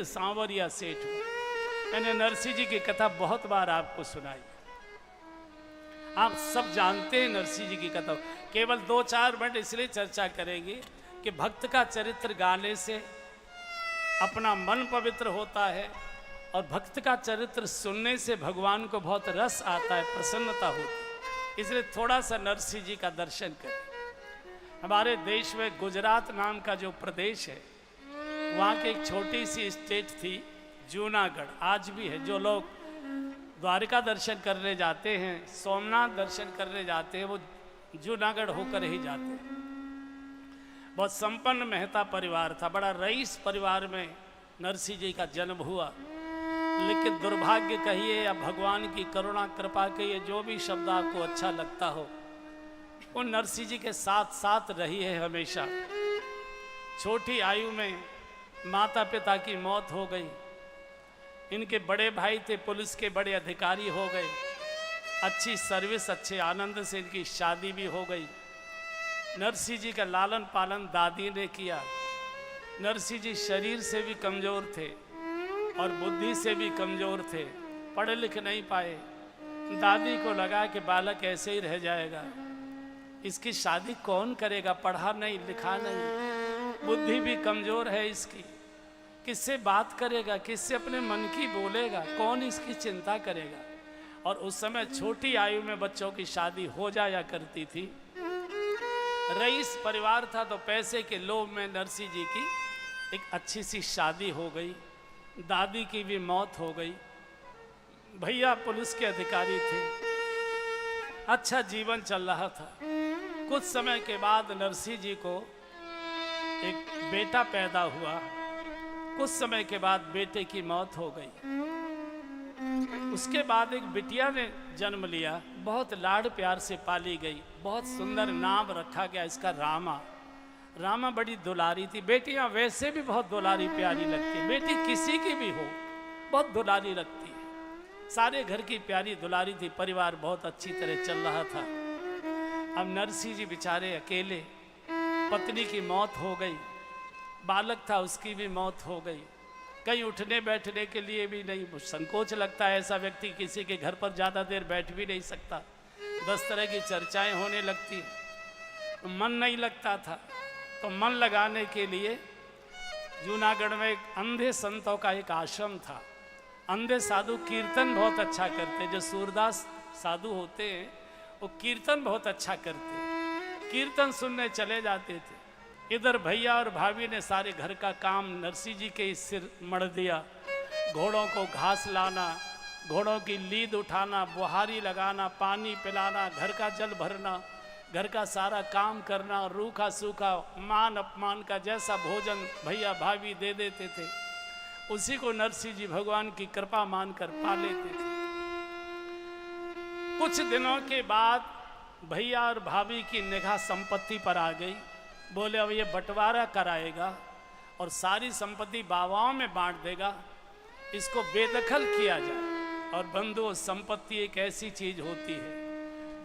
सांवरिया सेठ हुआ। मैंने नरसिंह जी की कथा बहुत बार आपको सुनाई, आप सब जानते हैं नरसिंह जी की कथा। केवल 2-4 मिनट इसलिए चर्चा करेंगे कि भक्त का चरित्र गाने से अपना मन पवित्र होता है और भक्त का चरित्र सुनने से भगवान को बहुत रस आता है, प्रसन्नता होती है। इसलिए थोड़ा सा नरसिंह जी का दर्शन करें। हमारे देश में गुजरात नाम का जो प्रदेश है, वहाँ की एक छोटी सी स्टेट थी जूनागढ़, आज भी है। जो लोग द्वारका दर्शन करने जाते हैं, सोमनाथ दर्शन करने जाते हैं, वो जूनागढ़ होकर ही जाते हैं। बहुत संपन्न मेहता परिवार था, बड़ा रईस परिवार में नरसिंह जी का जन्म हुआ। लेकिन दुर्भाग्य कहिए या भगवान की करुणा कृपा कहिए, जो भी शब्द आपको अच्छा लगता हो, वो नरसिंह जी के साथ साथ रही है हमेशा। छोटी आयु में माता पिता की मौत हो गई। इनके बड़े भाई थे, पुलिस के बड़े अधिकारी हो गए। अच्छी सर्विस, अच्छे आनंद से इनकी शादी भी हो गई। नरसिंह जी का लालन पालन दादी ने किया। नरसिंह जी शरीर से भी कमज़ोर थे और बुद्धि से भी कमज़ोर थे, पढ़े लिख नहीं पाए। दादी को लगा कि बालक ऐसे ही रह जाएगा, इसकी शादी कौन करेगा, पढ़ा नहीं लिखा नहीं, बुद्धि भी कमज़ोर है इसकी, किससे बात करेगा, किससे अपने मन की बोलेगा, कौन इसकी चिंता करेगा। और उस समय छोटी आयु में बच्चों की शादी हो जाया करती थी। रईस परिवार था तो पैसे के लोभ में नरसिंह जी की एक अच्छी सी शादी हो गई। दादी की भी मौत हो गई। भैया पुलिस के अधिकारी थे, अच्छा जीवन चल रहा था। कुछ समय के बाद नरसिंह जी को एक बेटा पैदा हुआ। कुछ समय के बाद बेटे की मौत हो गई। उसके बाद एक बिटिया ने जन्म लिया, बहुत लाड प्यार से पाली गई। बहुत सुंदर नाम रखा गया इसका रामा। रामा बड़ी दुलारी थी। बेटियां वैसे भी बहुत दुलारी प्यारी लगती है, बेटी किसी की भी हो बहुत दुलारी लगती है। सारे घर की प्यारी दुलारी थी। परिवार बहुत अच्छी तरह चल रहा था। अब नरसिंह जी बेचारे अकेले, पत्नी की मौत हो गई, बालक था उसकी भी मौत हो गई। कहीं उठने बैठने के लिए भी नहीं, संकोच लगता है। ऐसा व्यक्ति किसी के घर पर ज़्यादा देर बैठ भी नहीं सकता। 10 तरह की चर्चाएं होने लगती, तो मन नहीं लगता था। तो मन लगाने के लिए जूनागढ़ में एक अंधे संतों का एक आश्रम था। अंधे साधु कीर्तन बहुत अच्छा करते। जो सूरदास साधु होते हैं वो कीर्तन बहुत अच्छा करते। कीर्तन सुनने चले जाते थे। इधर भैया और भाभी ने सारे घर का काम नरसिंह जी के सिर मढ़ दिया। घोड़ों को घास लाना, घोड़ों की लीद उठाना, बुहारी लगाना, पानी पिलाना, घर का जल भरना, घर का सारा काम करना। रूखा सूखा मान अपमान का जैसा भोजन भैया भाभी दे देते थे, उसी को नरसिंह जी भगवान की कृपा मानकर पा लेते थे। कुछ दिनों के बाद भैया और भाभी की निगाह संपत्ति पर आ गई। बोले अब ये बंटवारा कराएगा और सारी संपत्ति बाबाओं में बांट देगा, इसको बेदखल किया जाए। और बंधुओं, संपत्ति एक ऐसी चीज होती है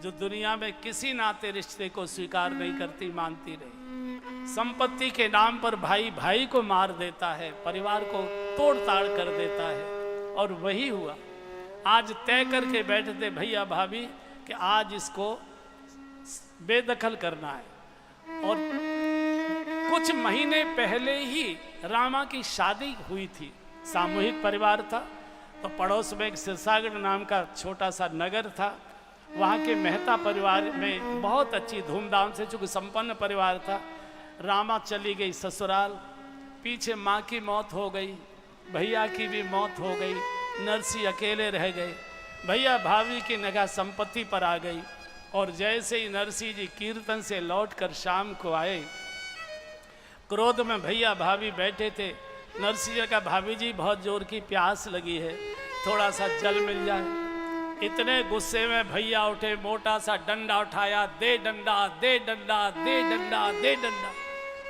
जो दुनिया में किसी नाते रिश्ते को स्वीकार नहीं करती, मानती नहीं। संपत्ति के नाम पर भाई भाई को मार देता है, परिवार को तोड़ ताड़ कर देता है। और वही हुआ। आज तय करके बैठे थे भैया भाभी कि आज इसको बेदखल करना है। और कुछ महीने पहले ही रामा की शादी हुई थी। सामूहिक परिवार था। तो पड़ोस में एक सिरसागढ़ नाम का छोटा सा नगर था। वहाँ के मेहता परिवार में बहुत अच्छी धूमधाम से, चूँकि संपन्न परिवार था, रामा चली गई ससुराल। पीछे माँ की मौत हो गई, भैया की भी मौत हो गई, नरसिंह अकेले रह गए। भैया भाभी की निगाह संपत्ति पर आ गई। और जैसे ही नरसिंह जी कीर्तन से लौटकर शाम को आए, क्रोध में भैया भाभी बैठे थे। नरसिंह जी का, भाभी जी बहुत जोर की प्यास लगी है, थोड़ा सा जल मिल जाए। इतने गुस्से में भैया उठे, मोटा सा डंडा उठाया, दे डंडा दे डंडा दे डंडा दे डंडा।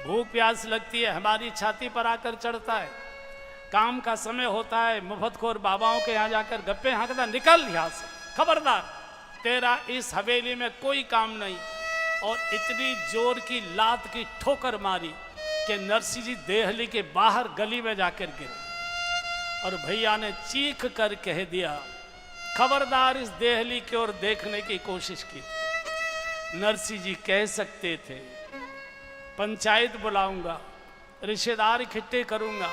भूख प्यास लगती है, हमारी छाती पर आकर चढ़ता है। काम का समय होता है, मुफ्तखोर बाबाओं के यहाँ जाकर गप्पे हाँकता, निकल यहाँ से, खबरदार, तेरा इस हवेली में कोई काम नहीं। और इतनी जोर की लात की ठोकर मारी कि नरसिंह जी देहली के बाहर गली में जाकर गिरे। और भैया ने चीख कर कह दिया, खबरदार इस देहली की ओर देखने की कोशिश की। नरसिंह जी कह सकते थे, पंचायत बुलाऊंगा, रिश्तेदार इकट्ठे करूंगा,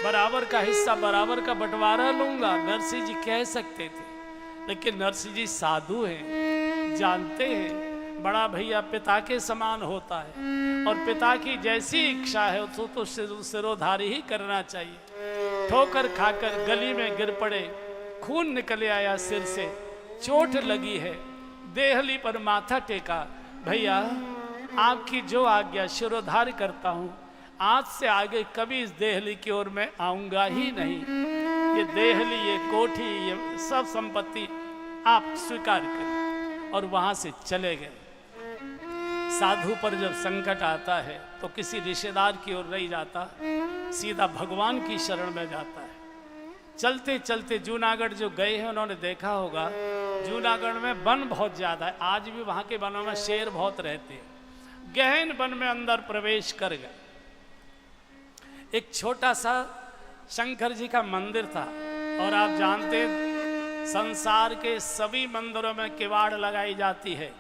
बराबर का हिस्सा बराबर का बंटवारा लूंगा, नरसिंह जी कह सकते थे। लेकिन नरसिंह जी साधु हैं, जानते हैं बड़ा भैया पिता के समान होता है और पिता की जैसी इच्छा है तो सिरोधारी ही करना चाहिए। ठोकर खाकर गली में गिर पड़े, खून निकले आया सिर से, चोट लगी है, देहली पर माथा टेका, भैया आपकी जो आज्ञा शिरोधार्य करता हूँ, आज से आगे कभी इस देहली की ओर मैं आऊंगा ही नहीं। ये देहली, ये कोठी, ये सब संपत्ति आप स्वीकार करें। और वहां से चले गए। साधु पर जब संकट आता है तो किसी रिश्तेदार की ओर नहीं जाता, सीधा भगवान की शरण में जाता है। चलते चलते जूनागढ़ जो गए हैं उन्होंने देखा होगा, जूनागढ़ में वन बहुत ज्यादा है, आज भी वहां के वनों में शेर बहुत रहते हैं। गहन वन में अंदर प्रवेश कर गए। एक छोटा सा शंकर जी का मंदिर था और आप जानते संसार के सभी मंदिरों में किवाड़ लगाई जाती है,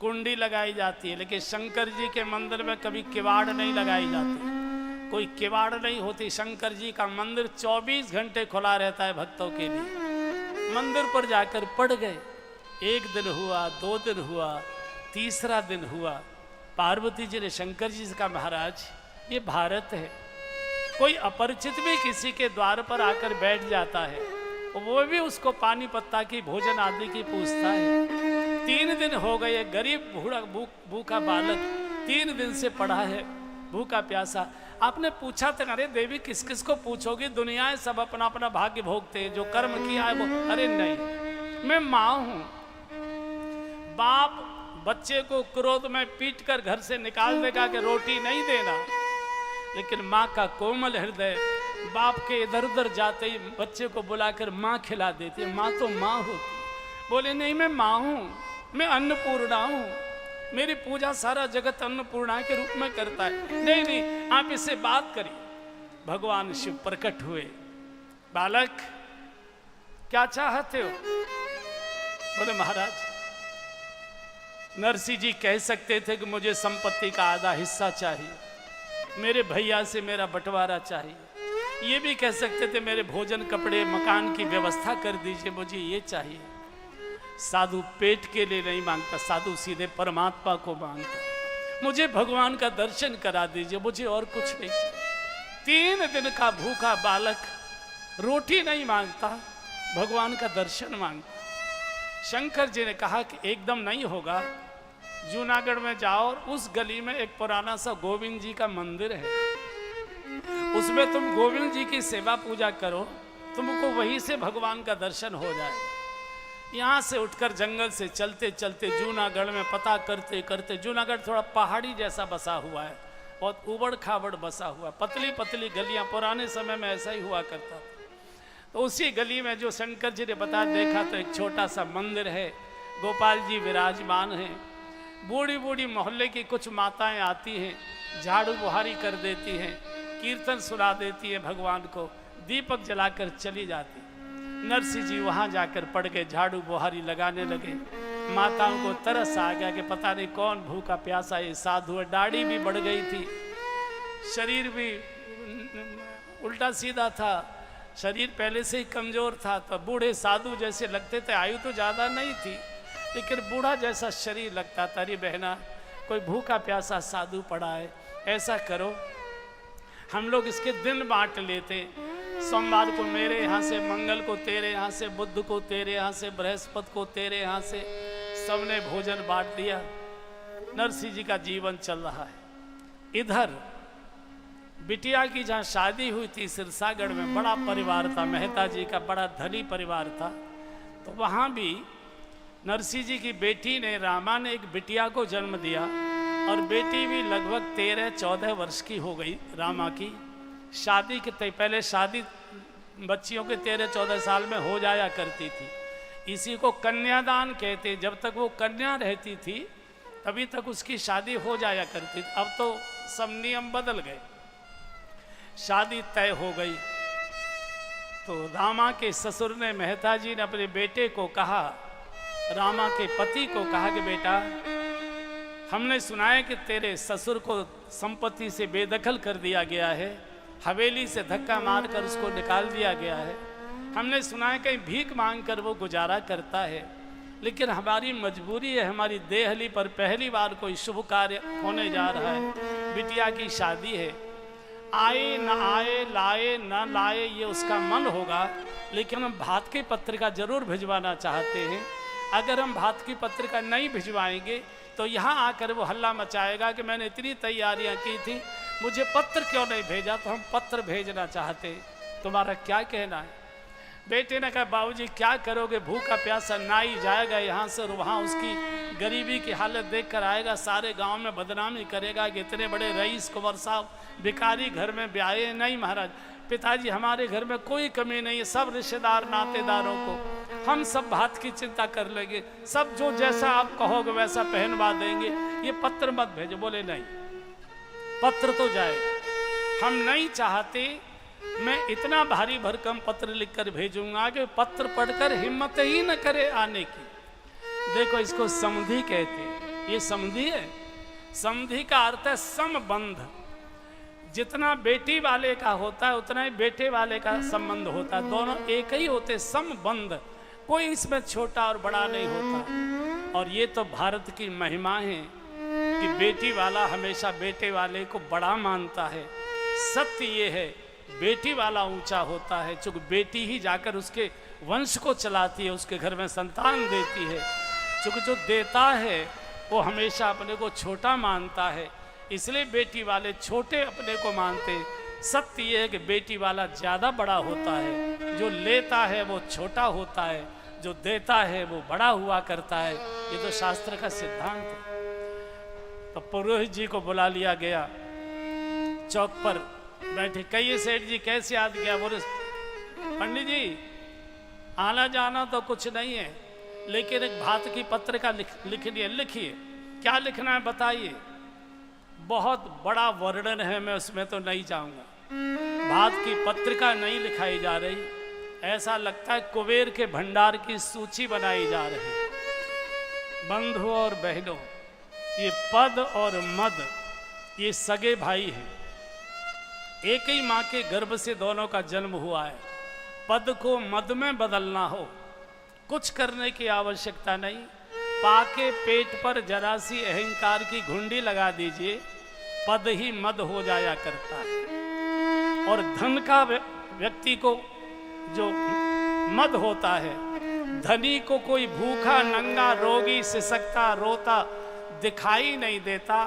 कुंडी लगाई जाती है, लेकिन शंकर जी के मंदिर में कभी किवाड़ नहीं लगाई जाती, कोई किवाड़ नहीं होती। शंकर जी का मंदिर 24 घंटे खुला रहता है भक्तों के लिए। मंदिर पर जाकर पड़ गए। एक दिन हुआ, 2 दिन हुआ, तीसरा दिन हुआ। पार्वती जी ने शंकर जी से कहा, महाराज ये भारत है, कोई अपरिचित भी किसी के द्वार पर आकर बैठ जाता है, वो भी उसको पानी पत्ता की भोजन आदि की पूछता है। 3 दिन हो गए, गरीब भूखा बालक 3 दिन से पड़ा है, भूखा प्यासा। आपने पूछा था, अरे देवी किस किस को पूछोगी, दुनिया है, सब अपना अपना भाग्य भोगते हैं, जो कर्म किया है वो। अरे नहीं, मैं माँ हूं। बाप बच्चे को क्रोध में पीट कर घर से निकाल देगा कि रोटी नहीं देना, लेकिन माँ का कोमल हृदय बाप के इधर उधर जाते ही बच्चे को बुलाकर माँ खिला देती है। माँ तो माँ होती। बोले नहीं, मैं माँ हूँ, मैं अन्नपूर्णा हूँ, मेरी पूजा सारा जगत अन्नपूर्णा के रूप में करता है। नहीं नहीं, आप इससे बात करिए। भगवान शिव प्रकट हुए। बालक क्या चाहते हो? बोले महाराज, नरसिंह जी कह सकते थे कि मुझे संपत्ति का आधा हिस्सा चाहिए, मेरे भैया से मेरा बंटवारा चाहिए। ये भी कह सकते थे मेरे भोजन कपड़े मकान की व्यवस्था कर दीजिए, मुझे ये चाहिए। साधु पेट के लिए नहीं मांगता, साधु सीधे परमात्मा को मांगता। मुझे भगवान का दर्शन करा दीजिए, मुझे और कुछ नहीं चाहिए। 3 दिन का भूखा बालक रोटी नहीं मांगता, भगवान का दर्शन मांगता। शंकर जी ने कहा कि एकदम नहीं होगा, जूनागढ़ में जाओ और उस गली में एक पुराना सा गोविंद जी का मंदिर है, उसमें तुम गोविंद जी की सेवा पूजा करो, तुमको वहीं से भगवान का दर्शन हो जाए। यहाँ से उठकर जंगल से चलते चलते जूनागढ़ में पता करते करते, जूनागढ़ थोड़ा पहाड़ी जैसा बसा हुआ है, बहुत उबड़ खाबड़ बसा हुआ, पतली पतली गलियां, पुराने समय में ऐसा ही हुआ करता था। तो उसी गली में जो शंकर जी ने बता देखा तो एक छोटा सा मंदिर है, गोपाल जी विराजमान हैं। बूढ़ी बूढ़ी मोहल्ले की कुछ माताएं आती हैं, झाड़ू बुहारी कर देती हैं, कीर्तन सुना देती है भगवान को, दीपक जलाकर चली जाती। नरसिंह जी वहां जाकर पड़ गए, झाड़ू बुहारी लगाने लगे। माताओं को तरस आ गया कि पता नहीं कौन भूखा प्यासा ये साधु है। दाढ़ी भी बढ़ गई थी, शरीर भी उल्टा सीधा था, शरीर पहले से ही कमजोर था, तो बूढ़े साधु जैसे लगते थे। आयु तो ज़्यादा नहीं थी, लेकिन बूढ़ा जैसा शरीर लगता था। अरे बहना, कोई भूखा प्यासा साधु पड़ा है, ऐसा करो हम लोग इसके दिन बांट लेते, सोमवार को मेरे यहाँ से, मंगल को तेरे यहाँ से, बुध को तेरे यहाँ से, बृहस्पति को तेरे यहाँ से, सबने भोजन बांट दिया। नरसिंह जी का जीवन चल रहा है। इधर बिटिया की जहाँ शादी हुई थी सिरसागढ़ में, बड़ा परिवार था, मेहता जी का बड़ा धनी परिवार था। तो वहाँ भी नरसिंह जी की बेटी ने, रामा ने एक बिटिया को जन्म दिया और बेटी भी लगभग 13-14 वर्ष की हो गई। रामा की शादी के पहले शादी बच्चियों के 13-14 साल में हो जाया करती थी, इसी को कन्यादान कहते। जब तक वो कन्या रहती थी तभी तक उसकी शादी हो जाया करती थी। अब तो सब नियम बदल गए। शादी तय हो गई तो रामा के ससुर ने, मेहता जी ने अपने बेटे को कहा, रामा के पति को कहा कि बेटा, हमने सुना है कि तेरे ससुर को संपत्ति से बेदखल कर दिया गया है, हवेली से धक्का मारकर उसको निकाल दिया गया है। हमने सुना है कहीं भीख मांग कर वो गुजारा करता है, लेकिन हमारी मजबूरी है, हमारी देहली पर पहली बार कोई शुभ कार्य होने जा रहा है, बिटिया की शादी है। आए न आए, लाए न लाए, ये उसका मन होगा, लेकिन हम भात की पत्रिका जरूर भिजवाना चाहते हैं। अगर हम भात की पत्रिका नहीं भिजवाएंगे तो यहाँ आकर वो हल्ला मचाएगा कि मैंने इतनी तैयारियाँ की थी, मुझे पत्र क्यों नहीं भेजा। तो हम पत्र भेजना चाहते हैं, तुम्हारा क्या कहना है। बेटे ने कहा, बाबूजी क्या करोगे, भूखा प्यासा नाई जाएगा यहाँ से और वहाँ उसकी गरीबी की हालत देखकर आएगा, सारे गांव में बदनामी करेगा कि इतने बड़े रईस कुंवर साहब भिखारी घर में ब्याहे। नहीं महाराज, पिताजी हमारे घर में कोई कमी नहीं है, सब रिश्तेदार नातेदारों को हम सब भात की चिंता कर लेंगे, सब जो जैसा आप कहोगे वैसा पहनवा देंगे, ये पत्र मत भेजो। बोले नहीं, पत्र तो जाए, हम नहीं चाहते। मैं इतना भारी भरकम पत्र लिखकर भेजूंगा कि पत्र पढ़कर हिम्मत ही न करे आने की। देखो, इसको समधि कहते हैं। ये समधि है। समधि का अर्थ है संबंध। जितना बेटी वाले का होता है उतना ही बेटे वाले का संबंध होता है, दोनों एक ही होते, संबंध। कोई इसमें छोटा और बड़ा नहीं होता। और ये तो भारत की महिमा है कि बेटी वाला हमेशा बेटे वाले को बड़ा मानता है। सत्य ये है, बेटी वाला ऊंचा होता है, चूंकि बेटी ही जाकर उसके वंश को चलाती है, उसके घर में संतान देती है। चूंकि जो देता है वो हमेशा अपने को छोटा मानता है, इसलिए बेटी वाले छोटे अपने को मानते। सत्य ये है कि बेटी वाला ज़्यादा बड़ा होता है, जो लेता है वो छोटा होता है, जो देता है वो बड़ा हुआ करता है। ये तो शास्त्र का सिद्धांत है। तो पुरोहित जी को बुला लिया गया, चौक पर बैठे। कहिए सेठ जी कैसे याद किया। बोले, पंडित जी आना जाना तो कुछ नहीं है, लेकिन एक भात की पत्रिका लिखनी है। लिखिए। क्या लिखना है बताइए। बहुत बड़ा वर्णन है, मैं उसमें तो नहीं जाऊंगा। भात की पत्रिका नहीं लिखाई जा रही, ऐसा लगता है कुबेर के भंडार की सूची बनाई जा रही है। बंधुओं और बहनों, ये पद और मद ये सगे भाई हैं। एक ही माँ के गर्भ से दोनों का जन्म हुआ है। पद को मद में बदलना हो, कुछ करने की आवश्यकता नहीं। पाके पेट पर जरा सी अहंकार की घुंडी लगा दीजिए, पद ही मद हो जाया करता है। और धन का व्यक्ति को जो मद होता है, धनी को कोई भूखा नंगा रोगी सिसकता रोता दिखाई नहीं देता,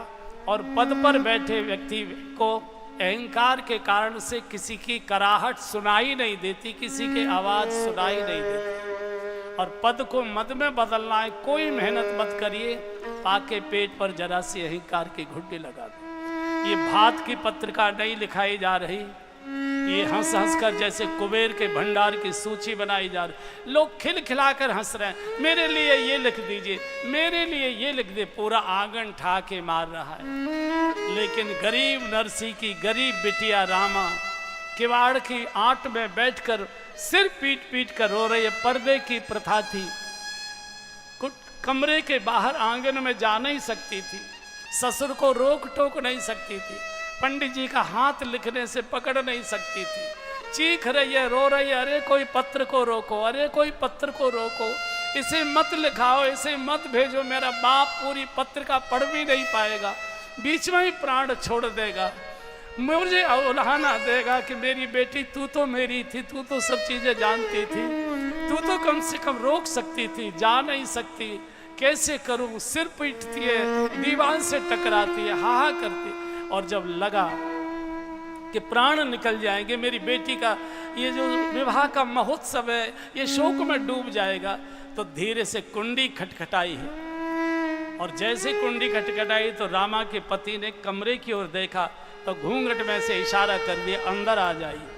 और पद पर बैठे व्यक्ति को अहंकार के कारण से किसी की कराहट सुनाई नहीं देती, किसी की आवाज सुनाई नहीं देती। और पद को मद में बदलना है, कोई मेहनत मत करिए, पाके पेट पर जरा सी अहंकार की घुंडी लगा दो। ये भात की पत्रिका नहीं लिखाई जा रही, ये हंस हंस कर जैसे कुबेर के भंडार की सूची बनाई जा रही। लोग खिलखिलाकर हंस रहे हैं, मेरे लिए ये लिख दीजिए, मेरे लिए ये लिख दे। पूरा आंगन ठाके मार रहा है। लेकिन गरीब नरसी की गरीब बिटिया रामा किवाड़ की आंट में बैठकर सिर पीट पीट कर रो रही है। पर्दे की प्रथा थी, कमरे के बाहर आंगन में जा नहीं सकती थी, ससुर को रोक टोक नहीं सकती थी, पंडित जी का हाथ लिखने से पकड़ नहीं सकती थी। चीख रही है, रो रही है, अरे कोई पत्र को रोको, अरे कोई पत्र को रोको, इसे मत लिखाओ, इसे मत भेजो, मेरा बाप पूरी पत्रिका पढ़ भी नहीं पाएगा, बीच में ही प्राण छोड़ देगा, मुझे उल्हाना देगा कि मेरी बेटी तू तो मेरी थी, तू तो सब चीजें जानती थी, तू तो कम से कम रोक सकती थी, जा नहीं सकती, कैसे करूं। सिर पीटती है, दीवार से टकराती है, हा करती। और जब लगा कि प्राण निकल जाएंगे, मेरी बेटी का ये जो विवाह का महोत्सव है ये शोक में डूब जाएगा, तो धीरे से कुंडी खटखटाई है। और जैसे कुंडी खटखटाई तो रामा के पति ने कमरे की ओर देखा, तो घूंघट में से इशारा कर दिया, अंदर आ जाइए।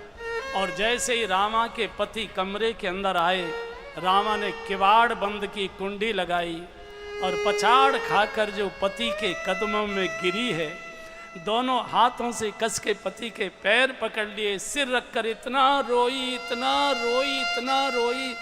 और जैसे ही रामा के पति कमरे के अंदर आए, रामा ने किवाड़ बंद की कुंडी लगाई और पछाड़ खाकर जो पति के कदमों में गिरी है, दोनों हाथों से कस के पति के पैर पकड़ लिए, सिर रखकर इतना रोई, इतना रोई, इतना रोई,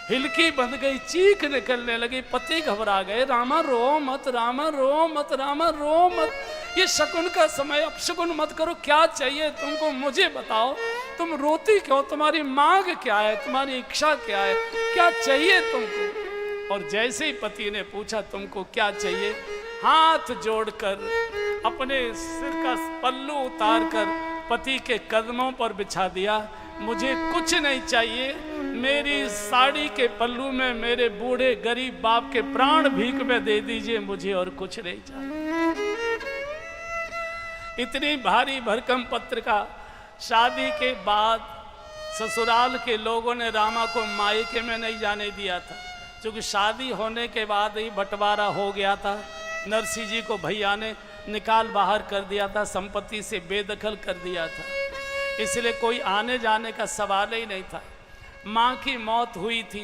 हिलकी बंध गई, चीख निकलने लगी। पति घबरा गए, रामा रो मत, रामा रो मत, रामा रो मत, ये शकुन का समय, अब शकुन मत करो, क्या चाहिए तुमको मुझे बताओ, तुम रोती क्यों, तुम्हारी मांग क्या है, तुम्हारी इच्छा क्या है, क्या चाहिए तुमको। और जैसे ही पति ने पूछा तुमको क्या चाहिए, हाथ जोड़कर अपने सिर का पल्लू उतारकर पति के कदमों पर बिछा दिया। मुझे कुछ नहीं चाहिए, मेरी साड़ी के पल्लू में मेरे बूढ़े गरीब बाप के प्राण भीख में दे दीजिए, मुझे और कुछ नहीं चाहिए। इतनी भारी भरकम पत्र का शादी के बाद ससुराल के लोगों ने रामा को मायके में नहीं जाने दिया था, क्योंकि शादी होने के बाद ही बंटवारा हो गया था। नरसिंह जी को भैया ने निकाल बाहर कर दिया था, संपत्ति से बेदखल कर दिया था, इसलिए कोई आने जाने का सवाल ही नहीं था। माँ की मौत हुई थी,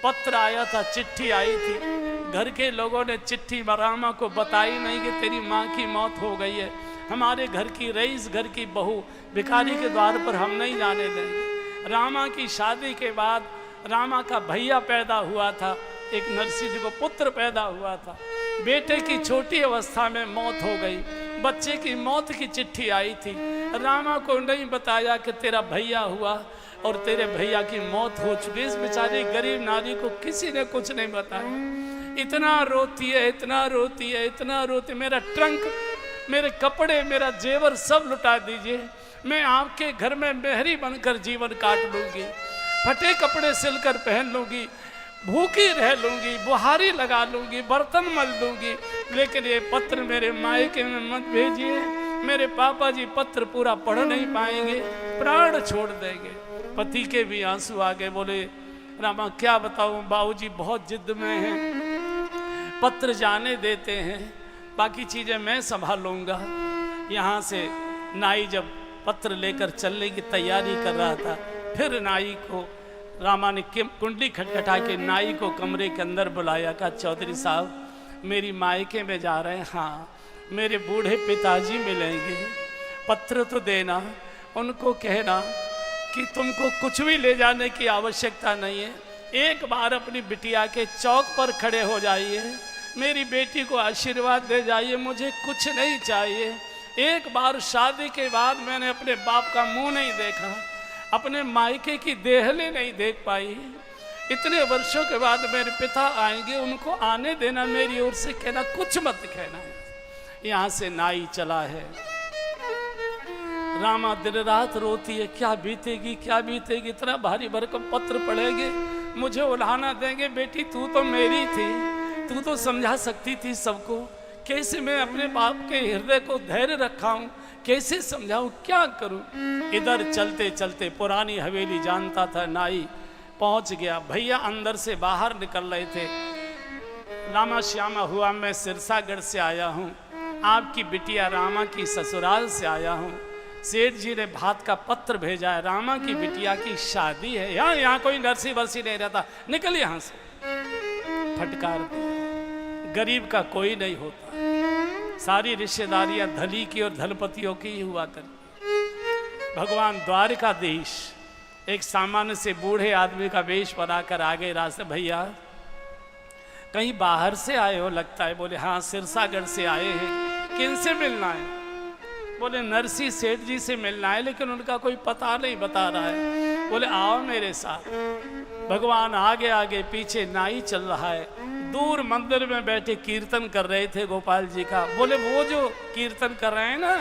पत्र आया था, चिट्ठी आई थी, घर के लोगों ने चिट्ठी रामा को बताई नहीं कि तेरी माँ की मौत हो गई है, हमारे घर की रईस, घर की बहू भिखारी के द्वार पर हम नहीं जाने देंगे। रामा की शादी के बाद रामा का भैया पैदा हुआ था, एक नरसिंह जी को पुत्र पैदा हुआ था, बेटे की छोटी अवस्था में मौत हो गई, बच्चे की मौत की चिट्ठी आई थी। रामा को नहीं बताया कि तेरा भैया हुआ और तेरे भैया की मौत हो चुकी। इस बेचारी गरीब नारी को किसी ने कुछ नहीं बताया। इतना रोती है, इतना रोती है, इतना रोती, मेरा ट्रंक, मेरे कपड़े, मेरा जेवर सब लुटा दीजिए, मैं आपके घर में मेहरी बनकर जीवन काट लूँगी, फटे कपड़े सिलकर पहन लूँगी, भूखी रह लूँगी, बुहारी लगा लूँगी, बर्तन मल दूँगी, लेकिन ये पत्र मेरे मायके में मत भेजिए, मेरे पापा जी पत्र पूरा पढ़ नहीं पाएंगे, प्राण छोड़ देंगे। पति के भी आंसू आ गए, बोले रामा क्या बताऊँ, बाबूजी बहुत जिद में हैं, पत्र जाने देते हैं, बाकी चीज़ें मैं संभालूंगा। यहाँ से नाई जब पत्र लेकर चलने की तैयारी कर रहा था, फिर नाई को रामा ने कुंडली खटखटा के नाई को कमरे के अंदर बुलाया, कहा चौधरी साहब मेरी मायके में जा रहे हैं, हाँ मेरे बूढ़े पिताजी मिलेंगे, पत्र तो देना, उनको कहना कि तुमको कुछ भी ले जाने की आवश्यकता नहीं है, एक बार अपनी बिटिया के चौक पर खड़े हो जाइए, मेरी बेटी को आशीर्वाद दे जाइए, मुझे कुछ नहीं चाहिए। एक बार शादी के बाद मैंने अपने बाप का मुंह नहीं देखा, अपने मायके की देहली नहीं देख पाई, इतने वर्षों के बाद मेरे पिता आएंगे, उनको आने देना, मेरी ओर से कहना, कुछ मत कहना। यहाँ से नाई चला है। रामा दिन रात रोती है, क्या बीतेगी, क्या बीतेगी, इतना भारी भरकम पत्र पढ़ेंगे, मुझे उल्हाना देंगे, बेटी तू तो मेरी थी, तू तो समझा सकती थी सबको, कैसे मैं अपने बाप के हृदय को धैर्य रखा हूँ, कैसे समझाऊं, क्या करूं। इधर चलते चलते पुरानी हवेली जानता था नाई, पहुंच गया। भैया अंदर से बाहर निकल रहे थे। रामा श्यामा हुआ, मैं सिरसागढ़ से आया हूं, आपकी बिटिया रामा की ससुराल से आया हूं, सेठ जी ने भात का पत्र भेजा है, रामा की बिटिया की शादी है। यहाँ कोई नरसी बरसी नहीं रहता, निकल यहाँ से। फटकार दिया। गरीब का कोई नहीं होता, सारी रिश्तेदारियां धनी की और धनपतियों की ही हुआ करती। भगवान द्वारकाधीश एक सामान्य से बूढ़े आदमी का वेश बनाकर आ गए रास्ते। भैया कहीं बाहर से आए हो लगता है। बोले हाँ सिरसागढ़ से आए हैं। किनसे मिलना है? बोले नरसिंह सेठ जी से मिलना है, लेकिन उनका कोई पता नहीं बता रहा है। बोले आओ मेरे साथ। भगवान आगे आगे पीछे नाई चल रहा है। दूर मंदिर में बैठे कीर्तन कर रहे थे गोपाल जी का। बोले वो जो कीर्तन कर रहे हैं ना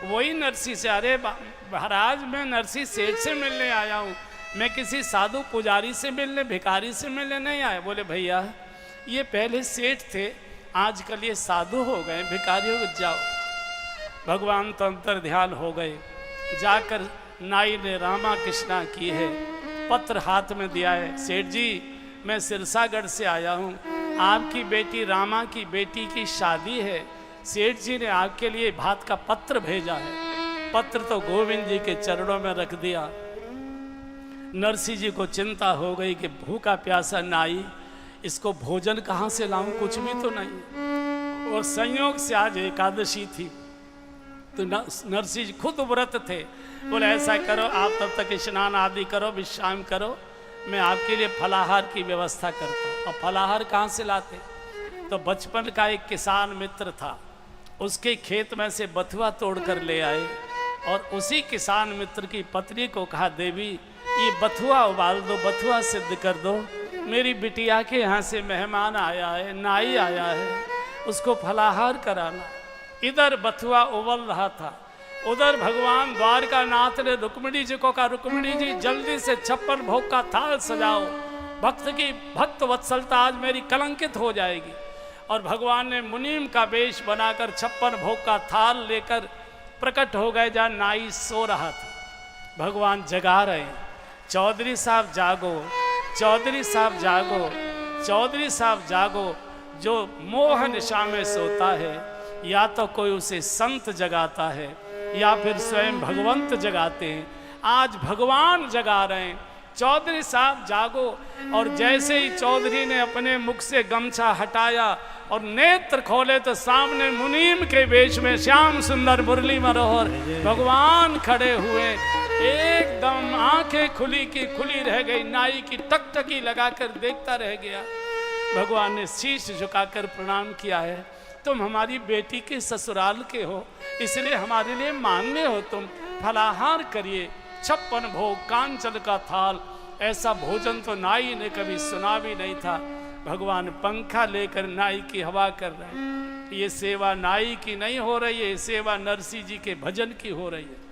वही नरसिंह से। अरे महाराज मैं नरसिंह सेठ से मिलने आया हूँ, मैं किसी साधु पुजारी से मिलने भिखारी से मिलने नहीं आया। बोले भैया ये पहले सेठ थे, आजकल ये साधु हो गए, भिखारी हो जाओ। भगवान तो अंतर ध्यान हो गए। जाकर नाई ने रामा कृष्णा की है, पत्र हाथ में दिया है। सेठ जी मैं सिरसागढ़ से आया हूँ, आपकी बेटी रामा की बेटी की शादी है, सेठ जी ने आपके लिए भात का पत्र भेजा है। पत्र तो गोविंद जी के चरणों में रख दिया। नरसिंह जी को चिंता हो गई कि भूखा प्यासा नाई, इसको भोजन कहाँ से लाऊं, कुछ भी तो नहीं। और संयोग से आज एकादशी थी, तो नरसिंह जी खुद व्रत थे। बोले ऐसा करो, आप तब तक स्नान आदि करो, विश्राम करो, मैं आपके लिए फलाहार की व्यवस्था करता हूँ। और फलाहार कहाँ से लाते? तो बचपन का एक किसान मित्र था, उसके खेत में से बथुआ तोड़ कर ले आए और उसी किसान मित्र की पत्नी को कहा, देवी ये बथुआ उबाल दो, बथुआ सिद्ध कर दो, मेरी बिटिया के यहाँ से मेहमान आया है, नाई आया है, उसको फलाहार कराना। इधर बथुआ उबल रहा था, उधर भगवान द्वारका नाथ ने रुक्मिणी जी को कहा, रुक्मिणी जी जल्दी से 56 भोग का थाल सजाओ, भक्त वत्सलता आज मेरी कलंकित हो जाएगी। और भगवान ने मुनीम का वेश बनाकर 56 भोग का थाल लेकर प्रकट हो गए जहाँ नाई सो रहा था। भगवान जगा रहे हैं, चौधरी साहब जागो, चौधरी साहब जागो, चौधरी साहब जागो। जो मोह निशा में सोता है या तो कोई उसे संत जगाता है या फिर स्वयं भगवंत जगाते हैं। आज भगवान जगा रहे हैं, चौधरी साहब जागो। और जैसे ही चौधरी ने अपने मुख से गमछा हटाया और नेत्र खोले तो सामने मुनीम के वेश में श्याम सुंदर मुरली मनोहर भगवान खड़े हुए। एकदम आंखें खुली की खुली रह गई, नाई की टकटकी लगाकर देखता रह गया। भगवान ने शीश झुकाकर प्रणाम किया है, तुम हमारी बेटी के ससुराल के हो, इसलिए हमारे लिए मान्य हो, तुम फलाहार करिए। 56 भोग कांचन का थाल, ऐसा भोजन तो नाई ने कभी सुना भी नहीं था। भगवान पंखा लेकर नाई की हवा कर रहे हैं। ये सेवा नाई की नहीं हो रही है, सेवा नरसिंह जी के भजन की हो रही है।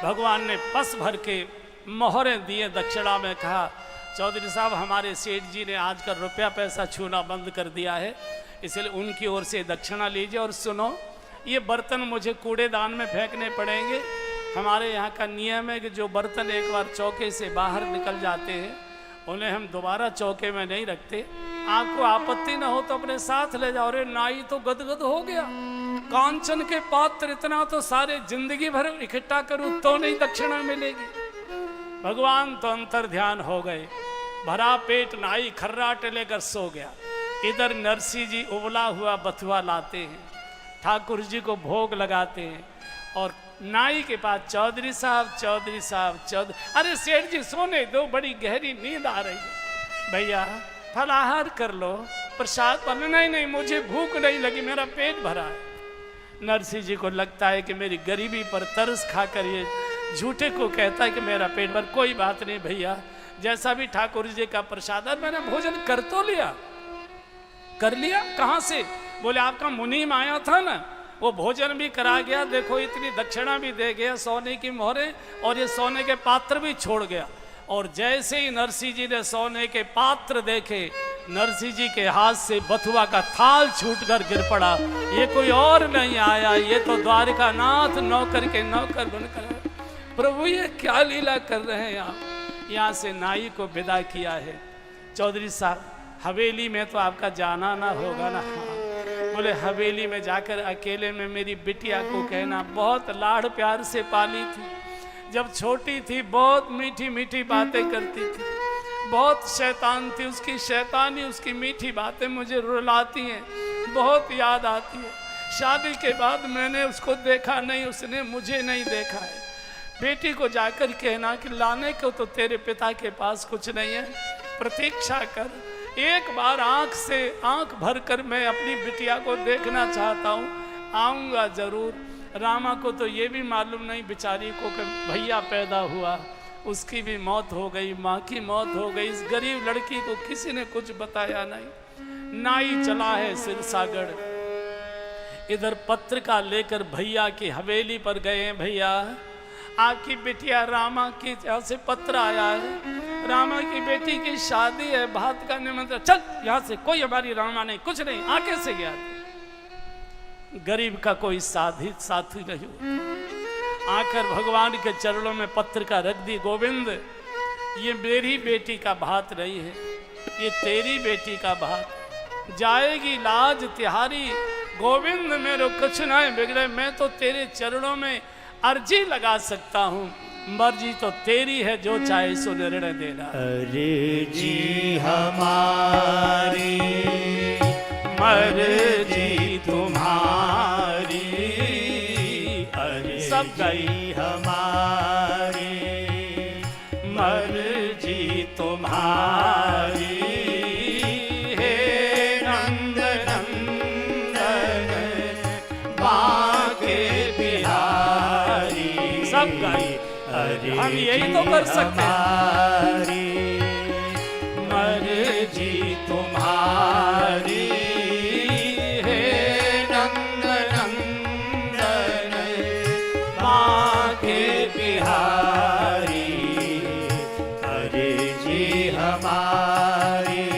भगवान ने पस भर के मोहरे दिए, दक्षिणा में कहा, चौधरी साहब हमारे सेठ जी ने आजकल रुपया पैसा छूना बंद कर दिया है, इसलिए उनकी ओर से दक्षिणा लीजिए। और सुनो, ये बर्तन मुझे कूड़ेदान में फेंकने पड़ेंगे। हमारे यहाँ का नियम है कि जो बर्तन एक बार चौके से बाहर निकल जाते हैं उन्हें हम दोबारा चौके में नहीं रखते। आपको आपत्ति ना हो तो अपने साथ ले जाओ। अरे नाई तो गदगद हो गया, कांचन के पात्र इतना तो सारे जिंदगी भर इकट्ठा करूं तो नहीं दक्षिणा मिलेगी। भगवान तो अंतर ध्यान हो गए, भरा पेट नाई खर्राटे लेकर सो गया। इधर नरसिंह जी उबला हुआ बथुआ लाते हैं, ठाकुर जी को भोग लगाते हैं और नाई के पास चौधरी साहब, चौधरी साहब, चौधरी, अरे सेठ जी सोने दो, बड़ी गहरी नींद आ रही है, भैया फलाहार कर लो, प्रसाद पर। नहीं नहीं मुझे भूख नहीं लगी, मेरा पेट भरा है। नरसिंह जी को लगता है कि मेरी गरीबी पर तरस खाकर ये झूठे को कहता है कि मेरा पेट भर। कोई बात नहीं भैया, जैसा भी ठाकुर जी का प्रसाद है, मैंने भोजन कर तो लिया। कर लिया कहाँ से? बोले आपका मुनीम आया था ना, वो भोजन भी करा गया, देखो इतनी दक्षिणा भी दे गया, सोने की मोहरें, और ये सोने के पात्र भी छोड़ गया। और जैसे ही नरसिंह जी ने सोने के पात्र देखे, नरसिंह जी के हाथ से बथुआ का थाल छूटकर गिर पड़ा। ये कोई और नहीं आया, ये तो द्वारका नाथ नौकर के नौकर बनकर। प्रभु ये क्या लीला कर रहे हैं आप। यहाँ से नाई को विदा किया है। चौधरी साहब हवेली में तो आपका जाना ना होगा ना? हाँ। बोले हवेली में जाकर अकेले में मेरी बिटिया को कहना, बहुत लाड़ प्यार से पाली थी, जब छोटी थी बहुत मीठी मीठी बातें करती थी, बहुत शैतान थी, उसकी शैतानी उसकी मीठी बातें मुझे रुलाती हैं, बहुत याद आती है। शादी के बाद मैंने उसको देखा नहीं, उसने मुझे नहीं देखा है। बेटी को जाकर कहना कि लाने को तो तेरे पिता के पास कुछ नहीं है, प्रतीक्षा कर, एक बार आंख से आंख भर कर मैं अपनी बिटिया को देखना चाहता हूँ, आऊँगा जरूर। रामा को तो ये भी मालूम नहीं बेचारी को कि भैया पैदा हुआ, उसकी भी मौत हो गई, माँ की मौत हो गई। इस गरीब लड़की को किसी ने कुछ बताया नहीं। नाई चला है सिरसागढ़, इधर पत्रिका लेकर भैया की हवेली पर गए हैं। भैया आपकी बिटिया रामा की यहाँ से पत्र आया है, रामा की बेटी की शादी है, भात का निमंत्रण। चल यहाँ से, कोई हमारी रामा नहीं, कुछ नहीं, आके से गया। गरीब का कोई साथी नहीं। आकर भगवान के चरणों में पत्रिका रख दी, गोविंद ये मेरी बेटी का भात नहीं है, ये तेरी बेटी का भात, जाएगी लाज तिहारी। गोविंद मेरे कुछ नहीं बिगड़े, मैं तो तेरे चरणों में अर्जी लगा सकता हूँ, मर्जी तो तेरी है, जो चाहे सो निर्णय देना। अर्जी हमारी मर्जी तुम्हारी, सब गाइए। हमारी मर्जी तुम्हारी हे नंद नंदन बांके बिहारी। सब गाइए। हम यही तो कर सकते हैं। मर्जी तुम्हारी हे नंद नंदन बांके बिहारी। अर्जी हमारी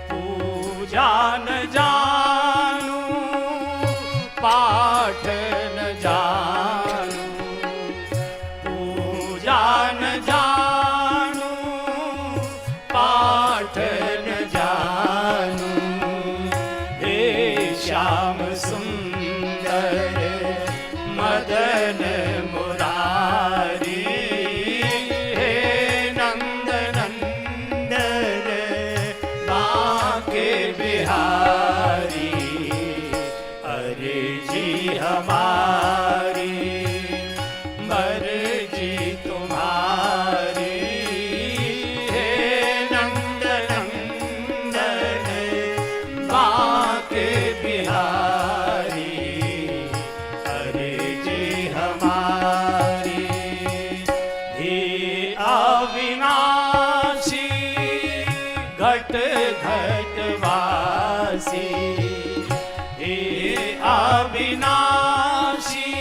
पूजा न जानू पाठ न जानू, पूजा न जानू पाठ न जानू। हे श्याम सुंदर मदन मुरारी हे नंद नंदन बांके बिहारी। अर्जी हमारी मर्जी तुम्हारी हे नंद नंदन बांके बिहारी। अर्जी हमारी हे अविनाशी घट घट वासी। हे अविनाशी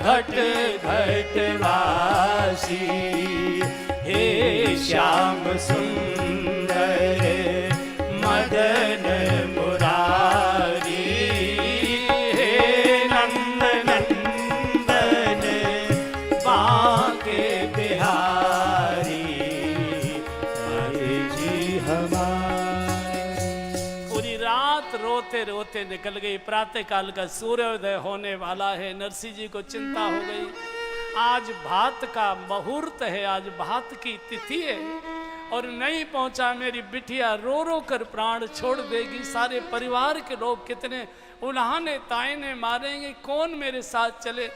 घट घट वासी। हे श्याम सुंदर मदन मुरारी हे नंद नंदन बांके बिहारी। अर्जी हमारी पूरी रात रोते रोते निकल गई। प्रातः काल का सूर्योदय होने वाला है। नरसिंह जी को चिंता हो गई। आज भात का मुहूर्त है, आज भात की तिथि है और नहीं पहुंचा मेरी बिटिया रो रो कर प्राण छोड़ देगी। सारे परिवार के लोग कितने उन्हाने तायने मारेंगे, कौन मेरे साथ चले।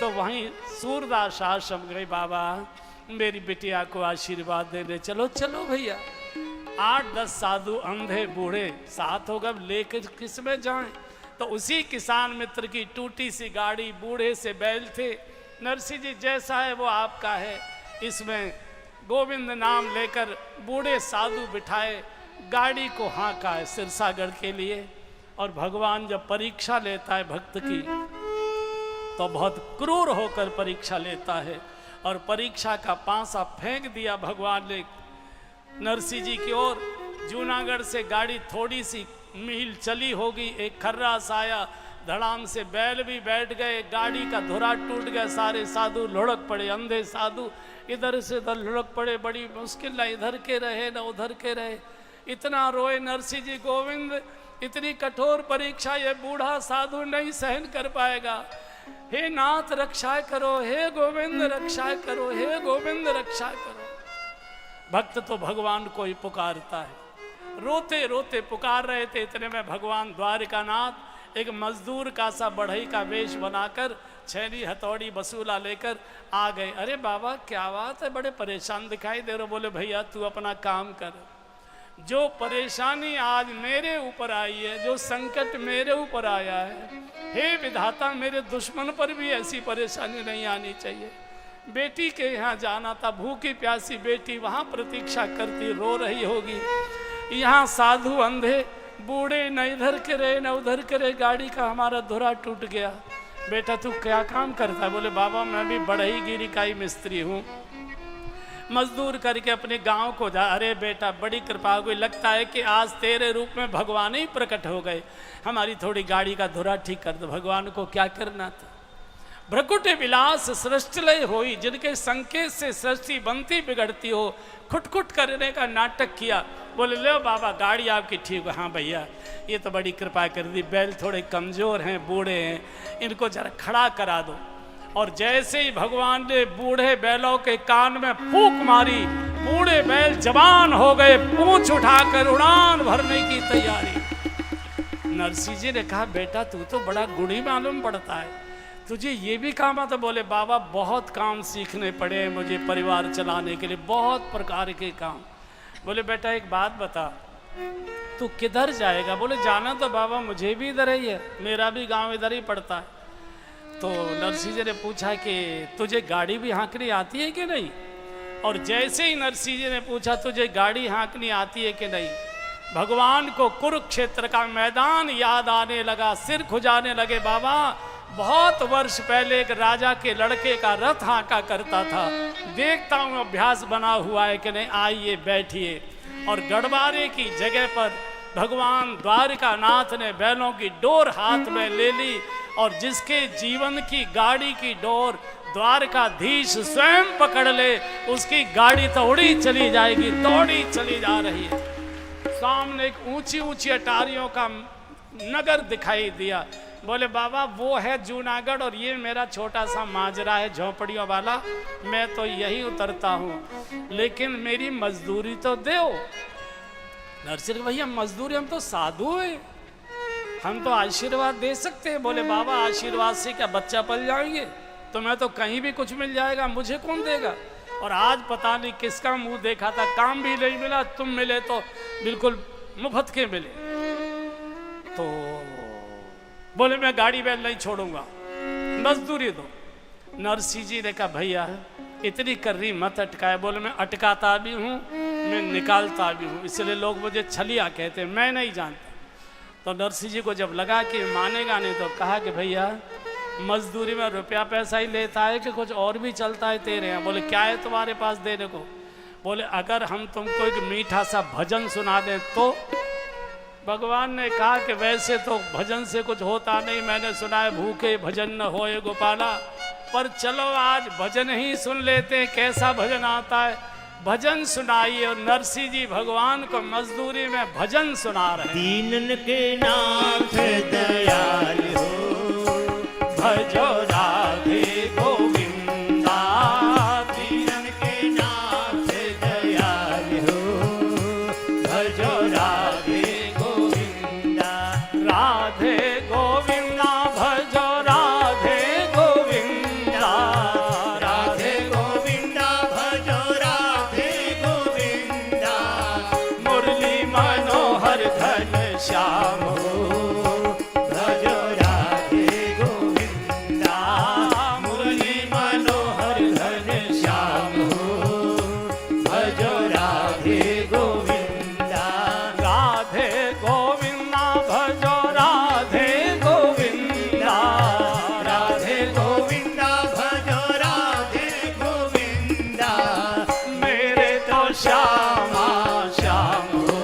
तो वहीं सूरदास आश्रम गए। बाबा मेरी बिटिया को आशीर्वाद देने चलो। चलो भैया। 8-10 साधु अंधे बूढ़े साथ होगा, लेकर किस में जाएं। तो उसी किसान मित्र की टूटी सी गाड़ी, बूढ़े से बैल थे। नरसिंह जी जैसा है वो आपका है। इसमें गोविंद नाम लेकर बूढ़े साधु बिठाए, गाड़ी को हाँका है सिरसागढ़ के लिए। और भगवान जब परीक्षा लेता है भक्त की तो बहुत क्रूर होकर परीक्षा लेता है। और परीक्षा का पांसा फेंक दिया भगवान ने नरसिंह जी की ओर। जूनागढ़ से गाड़ी थोड़ी सी मील चली होगी, एक खर्रास आया, धड़ाम से बैल भी बैठ गए, गाड़ी का धुरा टूट गया। सारे साधु लुढ़क पड़े, अंधे साधु इधर से उधर लुढ़क पड़े। बड़ी मुश्किल ना इधर के रहे ना उधर के रहे। इतना रोए नरसिंह जी, गोविंद इतनी कठोर परीक्षा ये बूढ़ा साधु नहीं सहन कर पाएगा। हे नाथ रक्षा करो, हे गोविंद रक्षा करो, हे गोविंद रक्षा करो। भक्त तो भगवान को ही पुकारता है। रोते रोते पुकार रहे थे। इतने में भगवान द्वारिकानाथ एक मजदूर का सा बढ़ई का वेश बनाकर छैनी हथौड़ी बसूला लेकर आ गए। अरे बाबा क्या बात है, बड़े परेशान दिखाई दे रहे। बोले भैया तू अपना काम कर। जो परेशानी आज मेरे ऊपर आई है, जो संकट मेरे ऊपर आया है, हे विधाता मेरे दुश्मन पर भी ऐसी परेशानी नहीं आनी चाहिए। बेटी के यहाँ जाना था, भूखी प्यासी बेटी वहाँ प्रतीक्षा करती रो रही होगी। यहाँ साधु अंधे बूढ़े न इधर के रहे न उधर के रहे, गाड़ी का हमारा धुरा टूट गया। बेटा तू क्या काम करता है? बोले बाबा मैं भी बढ़ई गिरी का ही मिस्त्री हूँ, मजदूर करके अपने गांव को जा। अरे बेटा बड़ी कृपा हो गई, लगता है कि आज तेरे रूप में भगवान ही प्रकट हो गए। हमारी थोड़ी गाड़ी का धुरा ठीक कर दो। भगवान को क्या करना था? भ्रकुट विलास सृष्टिलय होई, जिनके संकेत से सृष्टि बनती बिगड़ती हो, खुटखुट करने का नाटक किया। बोले लो बाबा गाड़ी आपकी ठीक है। हाँ भैया ये तो बड़ी कृपा कर दी, बैल थोड़े कमज़ोर हैं, बूढ़े हैं, इनको जरा खड़ा करा दो। और जैसे ही भगवान ने बूढ़े बैलों के कान में फूंक मारी, बूढ़े बैल जवान हो गए, पूंछ उठाकर उड़ान भरने की तैयारी। नरसिंह जी ने कहा बेटा तू तो बड़ा गुणी मालूम पड़ता है, तुझे ये भी काम आता? बोले बाबा बहुत काम सीखने पड़े हैं मुझे परिवार चलाने के लिए, बहुत प्रकार के काम। बोले बेटा एक बात बता, तू किधर जाएगा? बोले जाना तो बाबा मुझे भी इधर ही है, मेरा भी गांव इधर ही पड़ता है। तो नरसिंह जी ने पूछा कि तुझे गाड़ी भी हाँकनी आती है कि नहीं? और जैसे ही नरसिंह जी ने पूछा तुझे गाड़ी हाँकनी आती है कि नहीं, भगवान को कुरुक्षेत्र का मैदान याद आने लगा, सिर खुजाने लगे। बाबा बहुत वर्ष पहले एक राजा के लड़के का रथ हाँका करता था, देखता हूँ अभ्यास बना हुआ है कि नहीं, आइए बैठिए। और गढ़वारे की जगह पर भगवान द्वारिका नाथ ने बैलों की डोर हाथ में ले ली, और जिसके जीवन की गाड़ी की डोर द्वारकाधीश स्वयं पकड़ ले, उसकी गाड़ी तो उड़ी चली जाएगी, दौड़ी चली जा रही है। सामने एक ऊंची ऊंची अटारियों का नगर दिखाई दिया। बोले बाबा वो है जूनागढ़ और ये मेरा छोटा सा माजरा है झोंपड़ियों वाला, मैं तो यही उतरता हूँ, लेकिन मेरी मजदूरी तो दो। नरसिंह भैया मजदूरी, हम तो साधु हैं, हम तो आशीर्वाद दे सकते हैं। बोले बाबा आशीर्वाद से क्या बच्चा पल जाएंगे? तुम्हें तो कहीं भी कुछ मिल जाएगा, मुझे कौन देगा? और आज पता नहीं किसका मुंह देखा था, काम भी नहीं मिला, तुम मिले तो बिल्कुल मुफ्त के मिले। तो बोले मैं गाड़ी बैल नहीं छोड़ूंगा, मजदूरी दो। नरसिंह जी ने कहा भैया इतनी कर्री मत अटकाए। बोले मैं अटकाता भी हूँ, मैं निकालता भी हूँ, इसलिए लोग मुझे छलिया कहते हैं, मैं नहीं जानता। तो नरसिंह जी को जब लगा कि मानेगा नहीं, तो कहा कि भैया मजदूरी में रुपया पैसा ही लेता है कि कुछ और भी चलता है तेरे यहाँ? बोले क्या है तुम्हारे पास देने को? बोले अगर हम तुमको एक मीठा सा भजन सुना दें तो। भगवान ने कहा कि वैसे तो भजन से कुछ होता नहीं, मैंने सुना है भूखे भजन न होए गोपाला, पर चलो आज भजन ही सुन लेते हैं, कैसा भजन आता है। भजन सुनाइए। और नरसिंह जी भगवान को मजदूरी में भजन सुना रहे। दीनन के नाथ दयाल हो, भजो राधे गोविंदा। दीनन के नाथ दयाल हो, भजो राधे गोविंदा। राधे गोविंदा भजो राधे गोविंदा। राधे गोविंदा भजो राधे गोविंदा। मुरली मनोहर घन श्याम हो, भजो राधे गोविंदा। मुरली मनोहर घन श्याम हो, भजो राधे गोविंदा। राधे गोविंदा भजो राधे गोविंदा। राधे गोविंदा भजो राधे गोविंदा। मेरे तो श्यामा श्याम हो,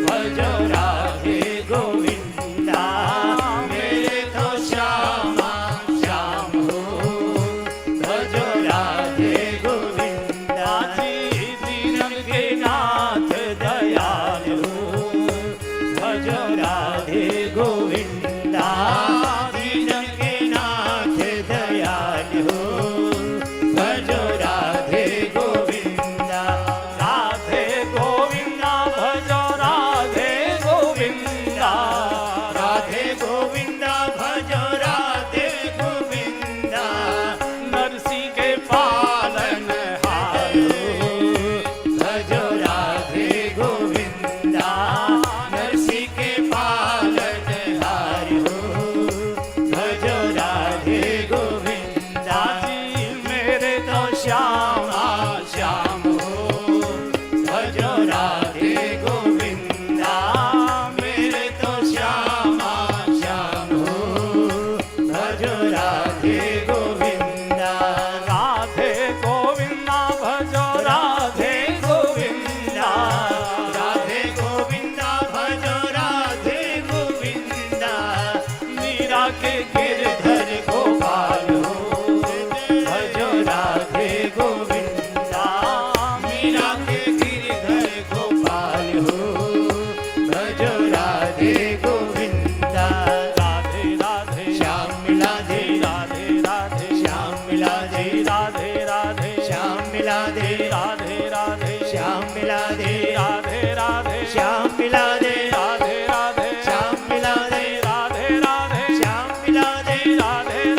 भजो राधे गोविंदा। मेरे तो श्यामा श्याम हो, भजो राधे गोविंदा। दीनन के नाथ दयाल हो, भजो राधे गोविंदा। दीनन के नाथ दयाल हो, भजो राधे गोविंदा। राधे गोविंदा भजो राधे गोविंदा। राधे गोविंदा भजो राधे गोविंदा। नरसिंह के पालन हारो, भजो राधे गोविंदा। नरसिंह के पालन हारो, भजो राधे गोविंदा। मेरे तो श्यामा श्याम हो, भजो राधे गोविंदा। मेरे तो श्यामा श्याम हो, भजो राधे गोविंदा। राधे गोविंदा भजो राधे गोविंदा। राधे गोविंदा भजो राधे गोविंदा। मीरा के गिरधर गोपाल हो, भजो राधे गोविंदा। मीरा के गिरधर गोपाल हो, भजो राधे गोविंदा। राधे राधे श्याम मिला दे, राधे राधे श्याम मिला दे, राधे राधे श्याम मिला दे, राधे राधे श्याम मिला दे, राधे राधे श्याम मिला दे, राधे राधे श्याम मिला दे, राधे राधे श्याम मिला दे, राधे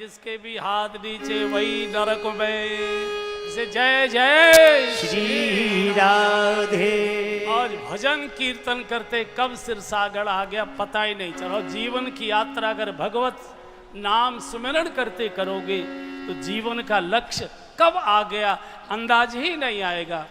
जिसके भी हाथ नीचे वही नरक में। इसे जय जय श्री राधे। और भजन कीर्तन करते कब सिर सागर आ गया पता ही नहीं चला। जीवन की यात्रा अगर भगवत नाम सुमिरन करते करोगे तो जीवन का लक्ष्य कब आ गया अंदाज ही नहीं आएगा।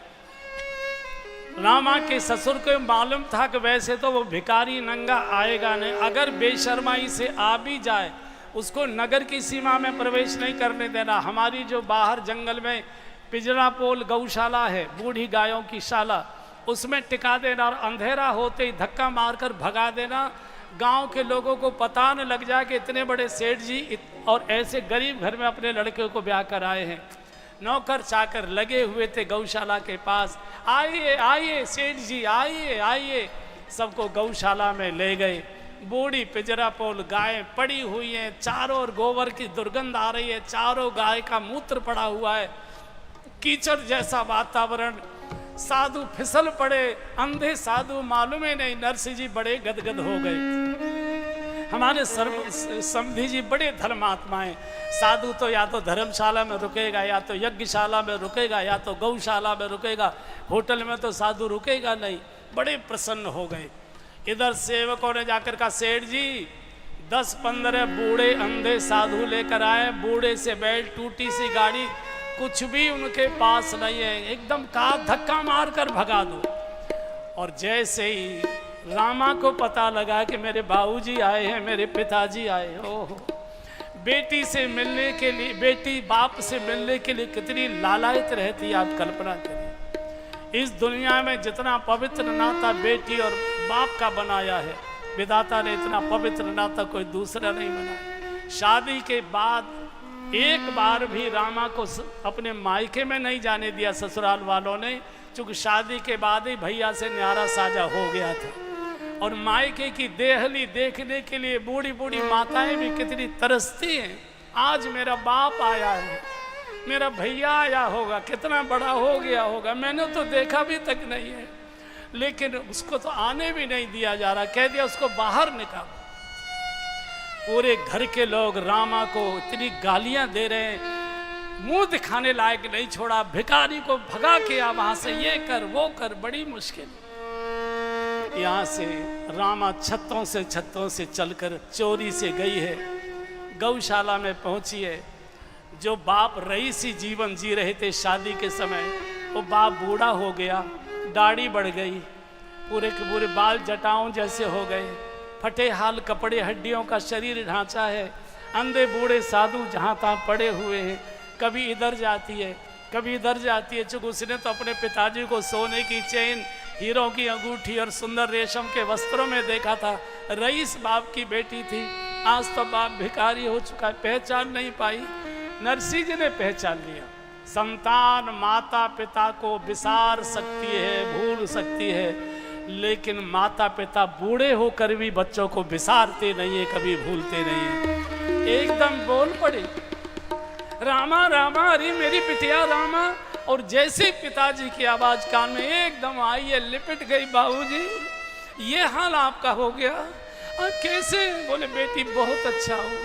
रामा के ससुर को मालूम था कि वैसे तो वो भिखारी नंगा आएगा नहीं, अगर बेशर्माई से आ भी जाए उसको नगर की सीमा में प्रवेश नहीं करने देना। हमारी जो बाहर जंगल में पिंजरापोल गौशाला है, बूढ़ी गायों की शाला, उसमें टिका देना और अंधेरा होते ही धक्का मारकर भगा देना। गांव के लोगों को पता न लग जाए कि इतने बड़े सेठ जी और ऐसे गरीब घर में अपने लड़के को ब्याह कर आए हैं। नौकर चाकर लगे हुए थे गौशाला के पास, आइए आइए सेठ जी आइए आइए, सबको गौशाला में ले गए। बूढ़ी पिंजरापोल गायें पड़ी हुई हैं, चारों ओर गोबर की दुर्गंध आ रही है, चारों गाय का मूत्र पड़ा हुआ है, कीचड़ जैसा वातावरण। साधु फिसल पड़े, अंधे साधु मालूम ही नहीं। नरसिंह जी बड़े गदगद हो गए। हमारे समधी जी बड़े धर्मात्मा हैं। साधु तो या तो धर्मशाला में रुकेगा, या तो यज्ञशाला में रुकेगा, या तो गौशाला में रुकेगा, होटल में तो साधु रुकेगा नहीं। बड़े प्रसन्न हो गए। इधर सेवकों ने जाकर कहा सेठ जी 10-15 बूढ़े अंधे साधु लेकर आए, बूढ़े से बैठ टूटी सी गाड़ी, कुछ भी उनके पास नहीं है, एकदम का धक्का मार कर भगा दो। और जैसे ही रामा को पता लगा कि मेरे बाबूजी आए हैं, मेरे पिताजी आए, ओहो, बेटी से मिलने के लिए, बेटी बाप से मिलने के लिए कितनी लालायित रहती है, आप कल्पना करिए। इस दुनिया में जितना पवित्र नाता बेटी और बाप का बनाया है, विधाता ने इतना पवित्र नाता कोई दूसरा नहीं बनाया। शादी के बाद एक बार भी रामा को अपने मायके में नहीं जाने दिया ससुराल वालों ने, क्योंकि शादी के बाद ही भैया से न्यारा साजा हो गया था। और मायके की देहली देखने के लिए बूढ़ी बूढ़ी माताएं भी कितनी तरसती हैं। आज मेरा बाप आया है, मेरा भैया आया होगा, कितना बड़ा हो गया होगा, मैंने तो देखा भी तक नहीं है, लेकिन उसको तो आने भी नहीं दिया जा रहा, कह दिया उसको बाहर निकालो। पूरे घर के लोग रामा को इतनी गालियां दे रहे हैं, मुंह दिखाने लायक नहीं छोड़ा। भिखारी को भगा के आ वहां से, ये कर वो कर, बड़ी मुश्किल। यहाँ से रामा छतों से चलकर चोरी से गई है, गौशाला में पहुंची है। जो बाप रईसी जीवन जी रहे थे शादी के समय, वो बाप बूढ़ा हो गया, दाढ़ी बढ़ गई, पूरे के पूरे बाल जटाओं जैसे हो गए, फटे हाल कपड़े, हड्डियों का शरीर ढांचा है। अंधे बूढ़े साधु जहाँ तहाँ पड़े हुए हैं, कभी इधर जाती है कभी इधर जाती है। चूँकि उसने तो अपने पिताजी को सोने की चेन, हीरों की अंगूठी और सुंदर रेशम के वस्त्रों में देखा था। रईस बाप की बेटी थी, आज तो बाप भिखारी हो चुका है, पहचान नहीं पाई। नरसिंह जी ने पहचान लिया। संतान माता पिता को विसार सकती है, भूल सकती है, लेकिन माता पिता बूढ़े होकर भी बच्चों को विसारते नहीं है, कभी भूलते नहीं है। एकदम बोल पड़े, रामा रामा, अरे मेरी बिटिया रामा। और जैसे पिताजी की आवाज कान में एकदम आई है, लिपट गई। बाबूजी ये हाल आपका हो गया, कैसे? बोले बेटी बहुत अच्छा हूँ,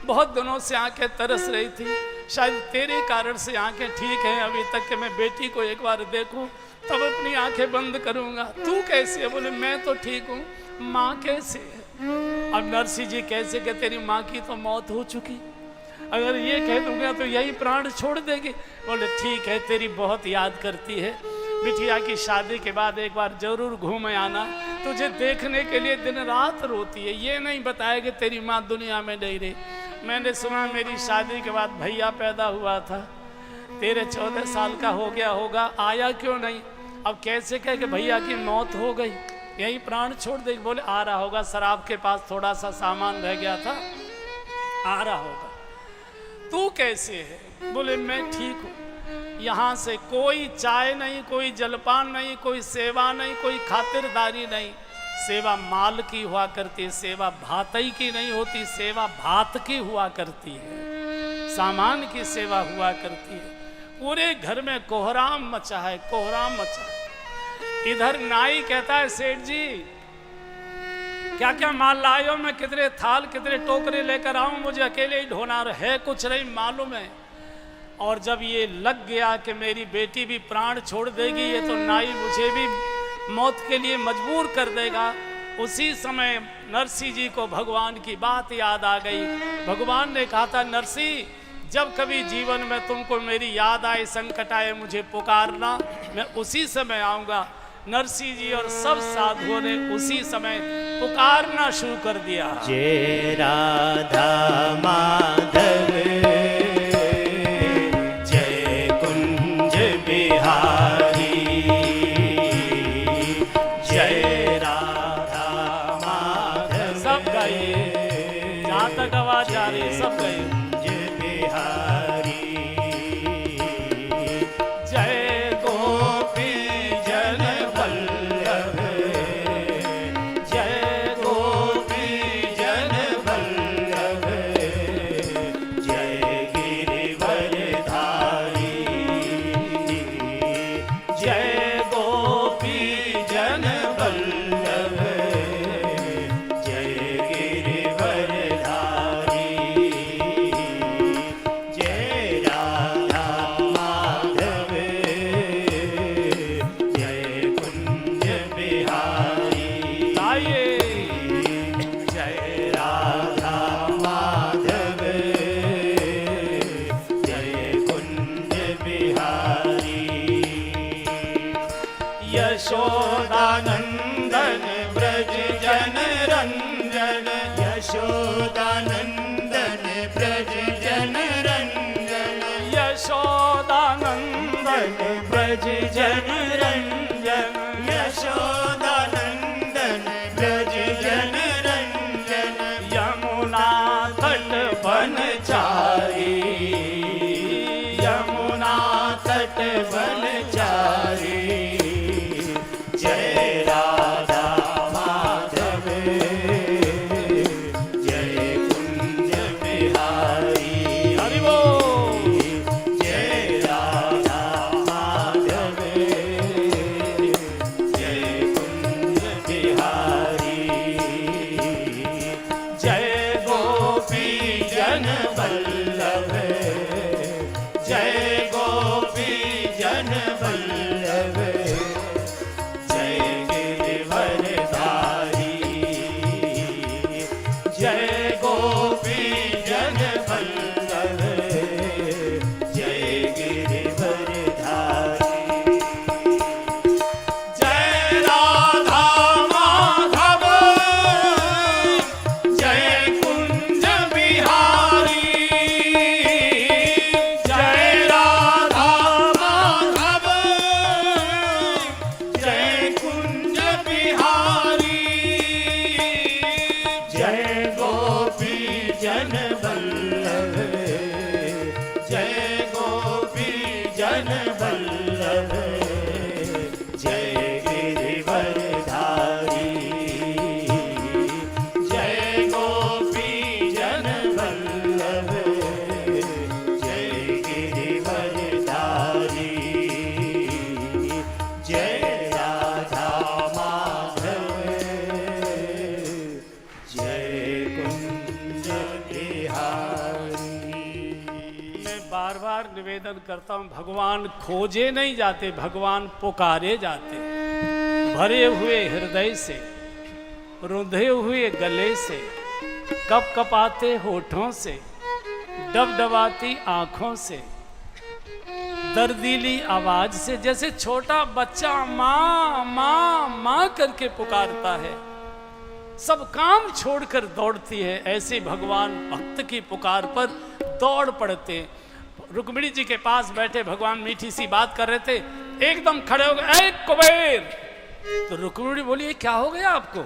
बहुत दिनों से आंखें तरस रही थी, शायद तेरे कारण से आंखें ठीक हैं अभी तक कि मैं बेटी को एक बार देखूं तब अपनी आंखें बंद करूंगा। तू कैसे है? बोले मैं तो ठीक हूँ, माँ कैसे है? अब नरसिंह जी कैसे कि तेरी माँ की तो मौत हो चुकी, अगर ये कह दूंगा तो यही प्राण छोड़ देगी। बोले ठीक है, तेरी बहुत याद करती है, बिटिया की शादी के बाद एक बार जरूर घूम आना, तुझे देखने के लिए दिन रात रोती है। ये नहीं बताया कि तेरी माँ दुनिया में नहीं रही। मैंने सुना मेरी शादी के बाद भैया पैदा हुआ था, 13-14 साल का हो गया होगा, आया क्यों नहीं? अब कैसे कहे कि भैया की मौत हो गई, यही प्राण छोड़ दे? बोले आ रहा होगा, शराब के पास थोड़ा सा सामान रह गया था, आ रहा होगा। तू कैसे है? बोले मैं ठीक हूँ। यहाँ से कोई चाय नहीं, कोई जलपान नहीं, कोई सेवा नहीं, कोई खातिरदारी नहीं। सेवा माल की हुआ करती है, सेवा भातई की नहीं होती, सेवा भात की हुआ करती है, सामान की सेवा हुआ करती है। पूरे घर में कोहराम मचा है, कोहराम मचा है। इधर नाई कहता है सेठ जी क्या क्या माल लायो, मैं कितने थाल कितने टोकरे लेकर आऊं, मुझे अकेले ही ढोना है, कुछ नहीं मालूम है। और जब ये लग गया कि मेरी बेटी भी प्राण छोड़ देगी, ये तो नाई मुझे भी मौत के लिए मजबूर कर देगा, उसी समय नरसिंह जी को भगवान की बात याद आ गई। भगवान ने कहा था, नरसिंह जब कभी जीवन में तुमको मेरी याद आए, संकट आए, मुझे पुकारना, मैं उसी समय आऊँगा। नरसिंह जी और सब साधुओं ने उसी समय पुकारना शुरू कर दिया। जय राधा माधव, जय कुंज बिहारी, जय राधा माधव। सब गाइए, जहाँ तक आवाज जा रही है सब गाइए। यशोदानंदन ब्रज जन रंजन, यशोदानंदन ब्रज जन रंजन, यशोदानंदन ब्रज जन रंजन, यशोदानंदन ब्रज जन रंजन, यमुना तट बनचारी, यमुना तट बनचारी। जय राधा माधव, जय कुंज बिहारी, हरि बोल। जय राधा माधव, जय कुंज बिहारी, जय गोपी जन वल्लभ, जय गोपी जन वल्लभ, जय गिरिवरधारी, जय गोपी जन वल्लभ, जय गिरिवरधारी। जय राधा माधव, जय कुंज बिहारी, जय राधा माधव, जय कुंज बिहारी, जय गोपी जन वल्लभ, जय गोपी जन वल्लभ, जय गिरिवरधारी, जय गोपी जन वल्लभ, जय गिरिवरधारी, जय राधा माधव, जय कुंज बिहारी। मैं बार बार निवेदन करता हूँ, भगवान खोजे नहीं जाते, भगवान पुकारे जाते। भरे हुए हृदय से, रुंधे हुए गले से, कपकपाते होठों से, डबडबाती आंखों से, दर्दीली आवाज से, जैसे छोटा बच्चा माँ माँ माँ करके पुकारता है, सब काम छोड़कर दौड़ती है, ऐसे भगवान भक्त की पुकार पर दौड़ पड़ते। रुक्मिणी जी के पास बैठे भगवान मीठी सी बात कर रहे थे, एकदम खड़े हो गए, ऐ कुबेर। तो रुक्मिणी बोली, ये क्या हो गया आपको?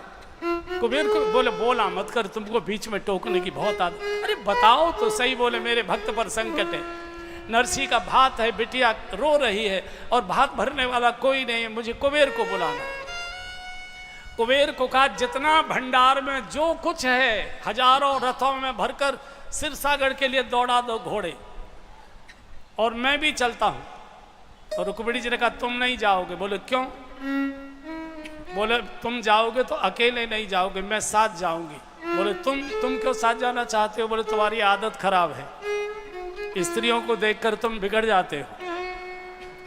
कुबेर को बोले, बोला मत कर, तुमको बीच में टोकने की बहुत आदत। अरे बताओ तो सही। बोले, मेरे भक्त पर संकट है, नरसी का भात है, बिटिया रो रही है और भात भरने वाला कोई नहीं है, मुझे कुबेर को बुलाना। कुबेर को कहा, जितना भंडार में जो कुछ है हजारों रथों में भरकर सिरसागढ़ के लिए दौड़ा दो घोड़े, और मैं भी चलता हूं। और रुक्मिणी जी ने कहा, तुम नहीं जाओगे। बोले, क्यों? बोले तुम जाओगे तो अकेले नहीं जाओगे, मैं साथ जाऊंगी। बोले तुम क्यों साथ जाना चाहते हो? बोले तुम्हारी आदत खराब है, स्त्रियों को देखकर तुम बिगड़ जाते हो,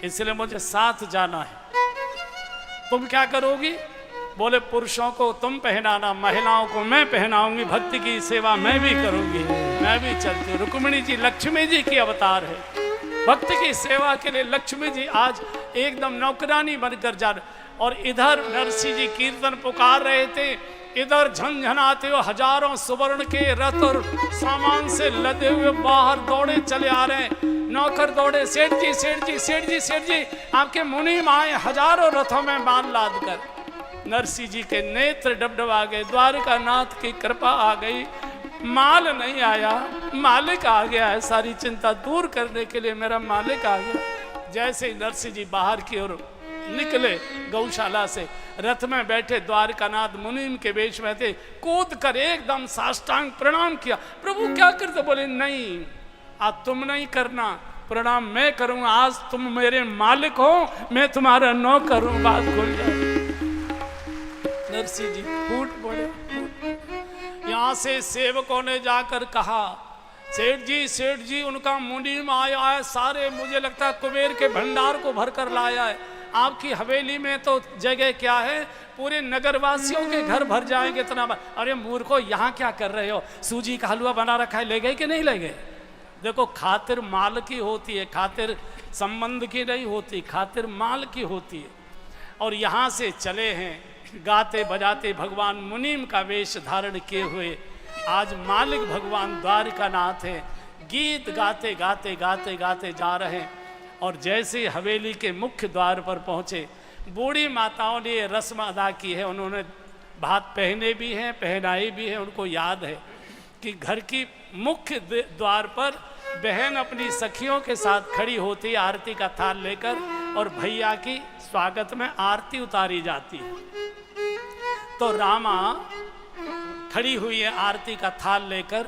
इसलिए मुझे साथ जाना है। तुम क्या करोगी? बोले पुरुषों को तुम पहनाना, महिलाओं को मैं पहनाऊंगी, भक्ति की सेवा मैं भी करूंगी, मैं भी चलती हूँ। रुक्मिणी जी लक्ष्मी जी की अवतार है, भक्ति की सेवा के लिए लक्ष्मी जी आज एकदम नौकरानी बनकर जा रहे। और इधर नरसिंह जी कीर्तन पुकार रहे थे, इधर झंझनाते हुए हजारों सुवर्ण के रथ और सामान से लदे हुए बाहर दौड़े चले आ रहे हैं। नौकर दौड़े, सेठ जी सेठ जी सेठ जी सेठ जी, आपके मुनीम आए हजारों रथों में माल लाद कर। नरसिंह जी के नेत्र डबडबा गए, द्वारका नाथ की कृपा आ गई, माल नहीं आया, मालिक आ गया है, सारी चिंता दूर करने के लिए मेरा मालिक आ गया। जैसे ही नरसिंह जी बाहर की ओर निकले गौशाला से, रथ में बैठे द्वारकानाथ मुनीम के वेश में थे, कूद कर एकदम साष्टांग प्रणाम किया। प्रभु क्या करते? बोले नहीं, आज तुम नहीं करना, प्रणाम मैं करूंगा, आज तुम मेरे मालिक हो, मैं तुम्हारा नौकर हूं। बात खुल जाए। नरसिंह जी फूट पड़े। यहां से सेवकों ने जाकर कहा, सेठ जी उनका मुनीम आया है, सारे मुझे लगता है कुबेर के भंडार को भरकर लाया है। आपकी हवेली में तो जगह क्या है, पूरे नगरवासियों के घर भर जाएंगे इतना। अरे मूर्खो, यहाँ क्या कर रहे हो? सूजी का हलवा बना रखा है, ले गए कि नहीं ले गए? देखो, खातिर माल की होती है, खातिर संबंध की नहीं होती, खातिर माल की होती है। और यहाँ से चले हैं गाते बजाते, भगवान मुनीम का वेश धारण किए हुए। आज मालिक भगवान द्वारकानाथ है, गीत गाते गाते गाते गाते जा रहे हैं। और जैसे हवेली के मुख्य द्वार पर पहुँचे, बूढ़ी माताओं ने ये रस्म अदा की है, उन्होंने भात पहने भी हैं, पहनाए भी हैं। उनको याद है कि घर की मुख्य द्वार पर बहन अपनी सखियों के साथ खड़ी होती, आरती का थाल लेकर, और भैया की स्वागत में आरती उतारी जाती है। तो रामा खड़ी हुई है आरती का थाल लेकर,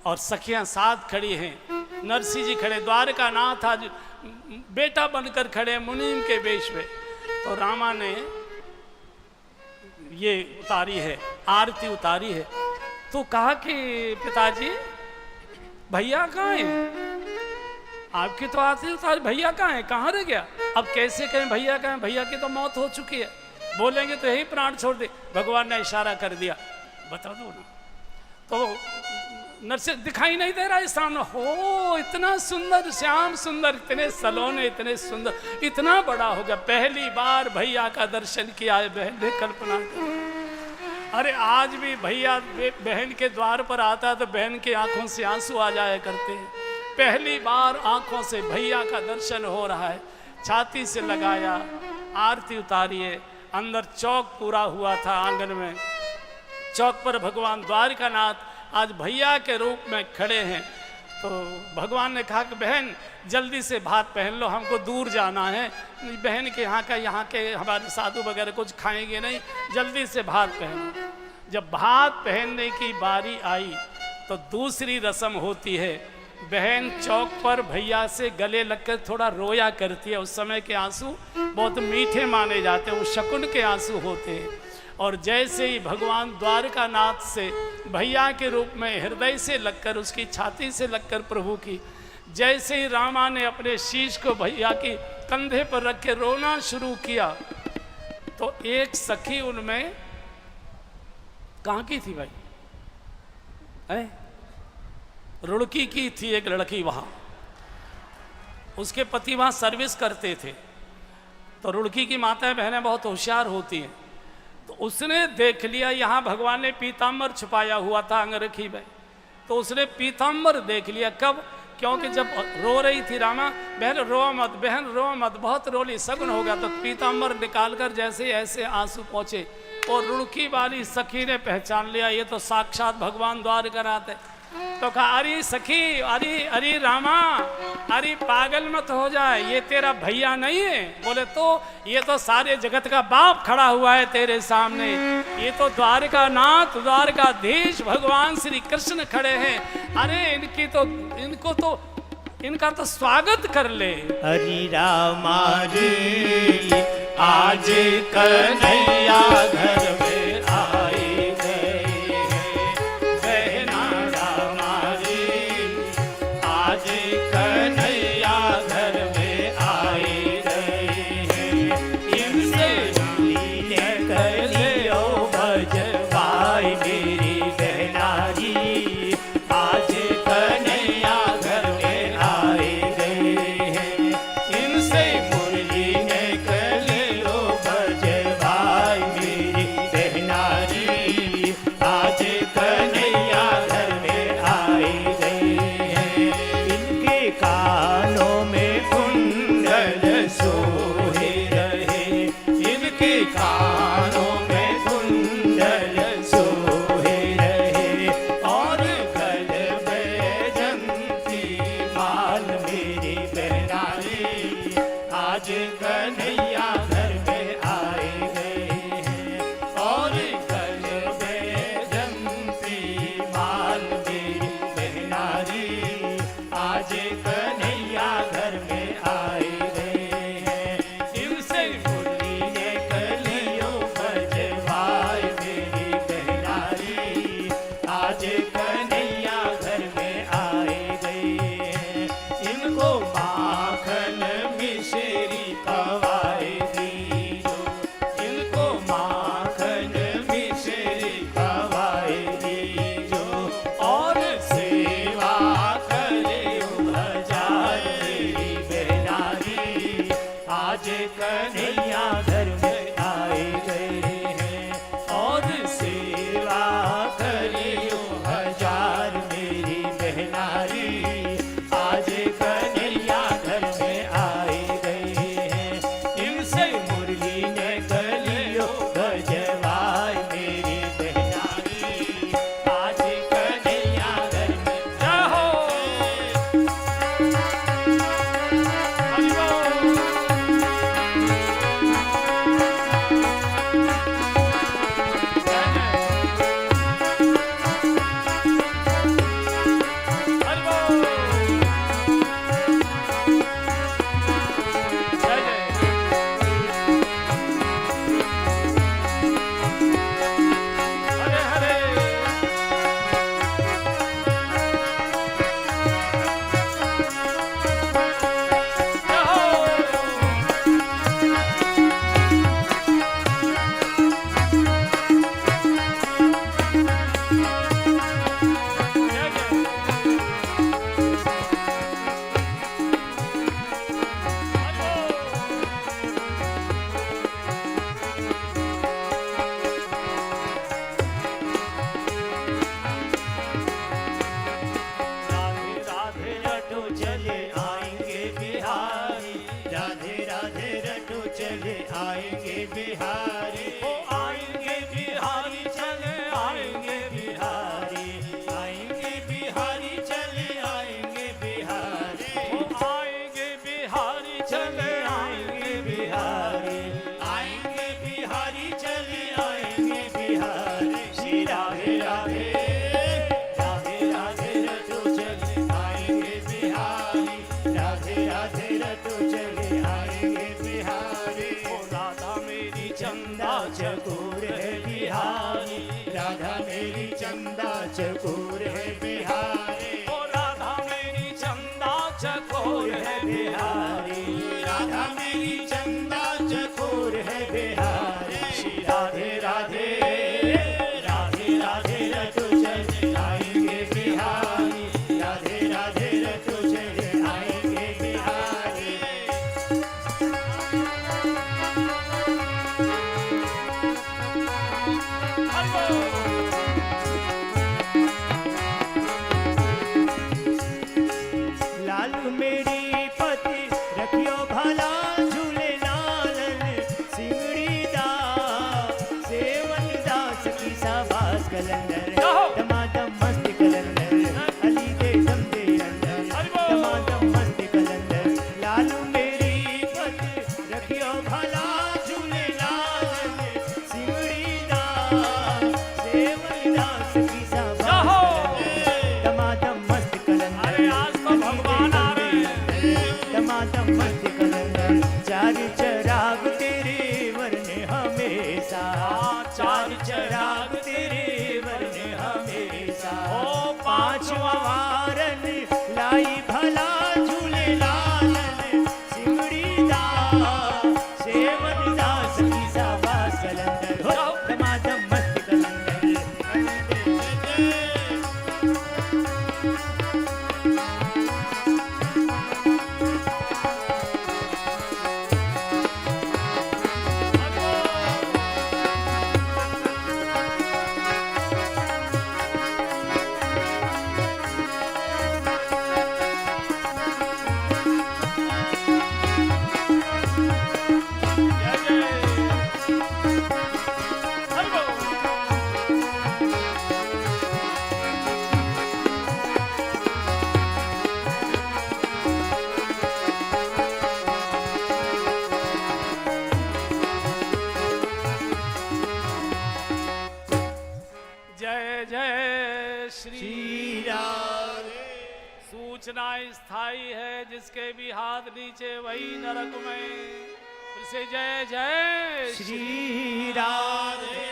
और सखियां साथ खड़ी हैं। नरसिंह जी खड़े, द्वारकानाथ आज बेटा बनकर खड़े मुनीम के वेश में। तो रामा ने ये उतारी है, आरती उतारी है। तो कहा कि पिताजी भैया कहाँ हैं? आपकी तो आरती उतारी, भैया कहाँ हैं? कहाँ रह गया? अब कैसे कहें भैया कहाँ हैं? भैया की तो मौत हो चुकी है, बोलेंगे तो यही प्राण छोड़ दे। भगवान ने इशारा कर दिया, बता दो ना। तो नरसिंह दिखाई नहीं दे रहा है सामने, हो इतना सुंदर, श्याम सुंदर, इतने सलोने, इतने सुंदर, इतना बड़ा हो गया। पहली बार भैया का दर्शन किया है बहन ने, कल्पना कर। अरे आज भी भैया बहन के द्वार पर आता है तो बहन की आंखों से आंसू आ जाया करते हैं। पहली बार आंखों से भैया का दर्शन हो रहा है। छाती से लगाया, आरती उतारी है। अंदर चौक पूरा हुआ था आंगन में, चौक पर भगवान द्वारकानाथ आज भैया के रूप में खड़े हैं। तो भगवान ने कहा कि बहन जल्दी से भात पहन लो, हमको दूर जाना है। बहन के यहाँ के हमारे साधु वगैरह कुछ खाएंगे नहीं, जल्दी से भात पहनो। जब भात पहनने की बारी आई तो दूसरी रस्म होती है, बहन चौक पर भैया से गले लगकर थोड़ा रोया करती है। उस समय के आंसू बहुत मीठे माने जाते हैं, वो शकुन के आंसू होते हैं। और जैसे ही भगवान द्वारकानाथ से भैया के रूप में हृदय से लगकर, उसकी छाती से लगकर प्रभु की, जैसे ही रामा ने अपने शीश को भैया की कंधे पर रख के रोना शुरू किया, तो एक सखी उनमें, कहाँ की थी भाई? रुड़की की थी एक लड़की वहाँ, उसके पति वहाँ सर्विस करते थे। तो रुड़की की माताएं बहनें बहुत होशियार होती हैं। तो उसने देख लिया यहाँ भगवान ने पीताम्बर छुपाया हुआ था अंगरखी में, तो उसने पीताम्बर देख लिया। कब? क्योंकि जब रो रही थी रामा, बहन रो मत, बहन रो मत, बहुत रोली, सगुन हो गया। तो पीताम्बर निकालकर जैसे ऐसे आंसू पहुँचे, और रुड़की वाली सखी ने पहचान लिया ये तो साक्षात भगवान द्वारकानाथ है। तो कहा, अरे सखी, अरे रामा, अरे पागल मत हो जाए, ये तेरा भैया नहीं है। बोले तो ये तो सारे जगत का बाप खड़ा हुआ है तेरे सामने, ये तो द्वारकानाथ, द्वारकाधीश भगवान श्री कृष्ण खड़े हैं। अरे इनका तो स्वागत कर ले। हरि रामा रे आज कन्हैया घर में आई गई है बहना हमारी। आज कन्हैया घर में आई गई है इनसे मिलने कर लियो भजवाई मेरी बहना जी। आज कन्हैया घर में आई गई है इनसे मुरली ने कर लियो भजवाई मेरी बहना जी। आज कन्हैया घर में आई गई है इनके कानों में कुंडल सोहे रहे। इनके कानों में कुंडल सोहे रहे और गल में जंती माल मेरी बहना रे। आज कन्हैया घर में आए गए हैं और गल में जंती माल मेरी बहना रे। आज कन्हैया घर में आए गए हैं इनसे मुरली ने कलियो भजवाए मेरी बहना रे। आज कन्हैया घर में आए गए हैं इनको माखन मिश्री खवाए दीजो। इनको माखन मिश्री खवाए दीजो और सेवा करे हजार मेरी बहना रे। आज कन्हैया घर में आए गए हैं और सेवा करियो हजार मेरी बहना रे। आज कन्हैया घर में आए गए हैं इनसे मुरली ने कलियो भजवाई मेरी बहना रे। आज कन्हैया घर में जाहो हरि बोल। हरि बोल। जय जय हरे हरे। राधे राधे रटो चले आएंगे बिहारी। राधे राधे रटो चले आएंगे बिहारी। ओ आएंगे बिहारी चले आएंगे बिहारी। आएंगे बिहारी चले आएंगे बिहारी। ओ आएंगे बिहारी चले आएंगे बिहारी। आएंगे बिहारी चले आएंगे बिहारी। श्री राधे राधे राधे राधे रटो चले आएंगे बिहारी। राधे राधे रटो चले आएंगे बिहारी। ओ राधा मेरी चंदा चकोर है बिहारी। राधा मेरी चंदा चकोर है बिहारी। ओ राधा मेरी चंदा चकोर है बिहारी। राधा मेरी चंदा चकोर है बिहारी। श्री राधे राधे राधे राधे रटो चले आएंगे बिहारी। राधे राधे रटो चले आएंगे बिहारी। हरि बोल। लालू मेरी पति रखियो भला झूले लालन। सिंगड़ी दा सेवन दास की साबास कलंदर। जाहो। दमादम मस्त कलंदर अली दे दम दे अंदर। हरि बोल। दमादम मस्त कलंदर लालू मेरी पति रखियो भला झूले लालन। सिंगड़ी दा सेवन दास की साबास जाहो। कलंदर। दमादम मस्त कलंदर अरे आज तो भगवान आ रहे हैं। दमादम मस्त कलंदर चार चराग तेरे पूछना स्थाई है, जिसके भी हाथ नीचे वही नरक में। फिर से जय जय श्री राधे।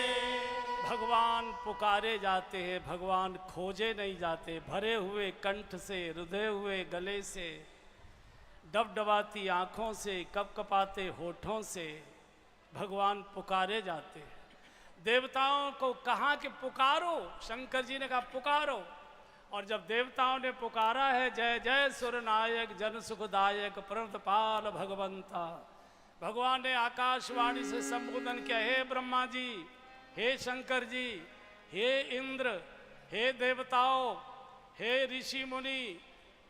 भगवान पुकारे जाते हैं, भगवान खोजे नहीं जाते। भरे हुए कंठ से, रुधे हुए गले से, डबडबाती आंखों से, कपकपाते होठों से भगवान पुकारे जाते हैं। देवताओं को कहा कि पुकारो, शंकर जी ने कहा पुकारो। और जब देवताओं ने पुकारा है, जय जय सुरनायक जन सुखदायक प्रणतपाल भगवंता, भगवान ने आकाशवाणी से संबोधन किया, हे ब्रह्मा जी, हे शंकर जी, हे इंद्र, हे देवताओं, हे ऋषि मुनि,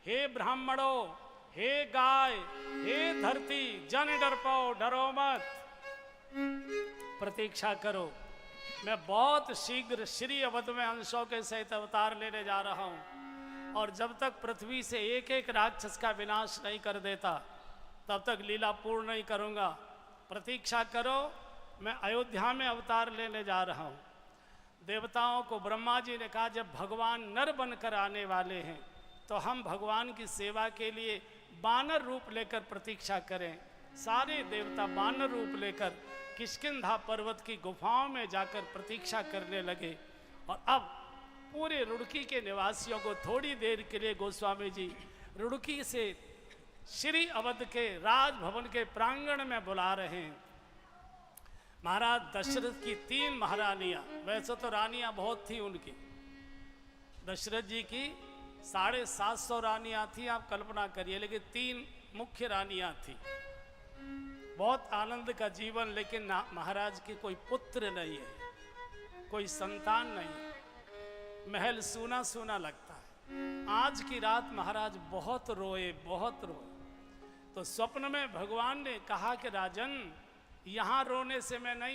हे ब्राह्मणों, हे गाय, हे धरती, जन डर पाओ, डरो मत, प्रतीक्षा करो। मैं बहुत शीघ्र श्री अवध में अंशों के सहित अवतार लेने जा रहा हूं, और जब तक पृथ्वी से एक एक राक्षस का विनाश नहीं कर देता, तब तक लीला पूर्ण नहीं करूंगा। प्रतीक्षा करो, मैं अयोध्या में अवतार लेने जा रहा हूं। देवताओं को ब्रह्मा जी ने कहा, जब भगवान नर बनकर आने वाले हैं तो हम भगवान की सेवा के लिए बानर रूप लेकर प्रतीक्षा करें। सारे देवता बानर रूप लेकर किष्किंधा पर्वत की गुफाओं में जाकर प्रतीक्षा करने लगे। और अब पूरे रुड़की के निवासियों को थोड़ी देर के लिए गोस्वामी जी रुड़की से श्री अवध के राजभवन के प्रांगण में बुला रहे हैं। महाराज दशरथ की 3 महारानियां, वैसे तो रानियां बहुत थी उनकी, दशरथ जी की 750 रानियां थी, आप कल्पना करिए, लेकिन 3 मुख्य रानियां थी। बहुत आनंद का जीवन, लेकिन महाराज के कोई पुत्र नहीं है, कोई संतान नहीं है। महल सूना सूना लगता है। आज की रात महाराज बहुत रोए, बहुत रोए। तो स्वप्न में भगवान ने कहा कि राजन, यहाँ रोने से मैं नहीं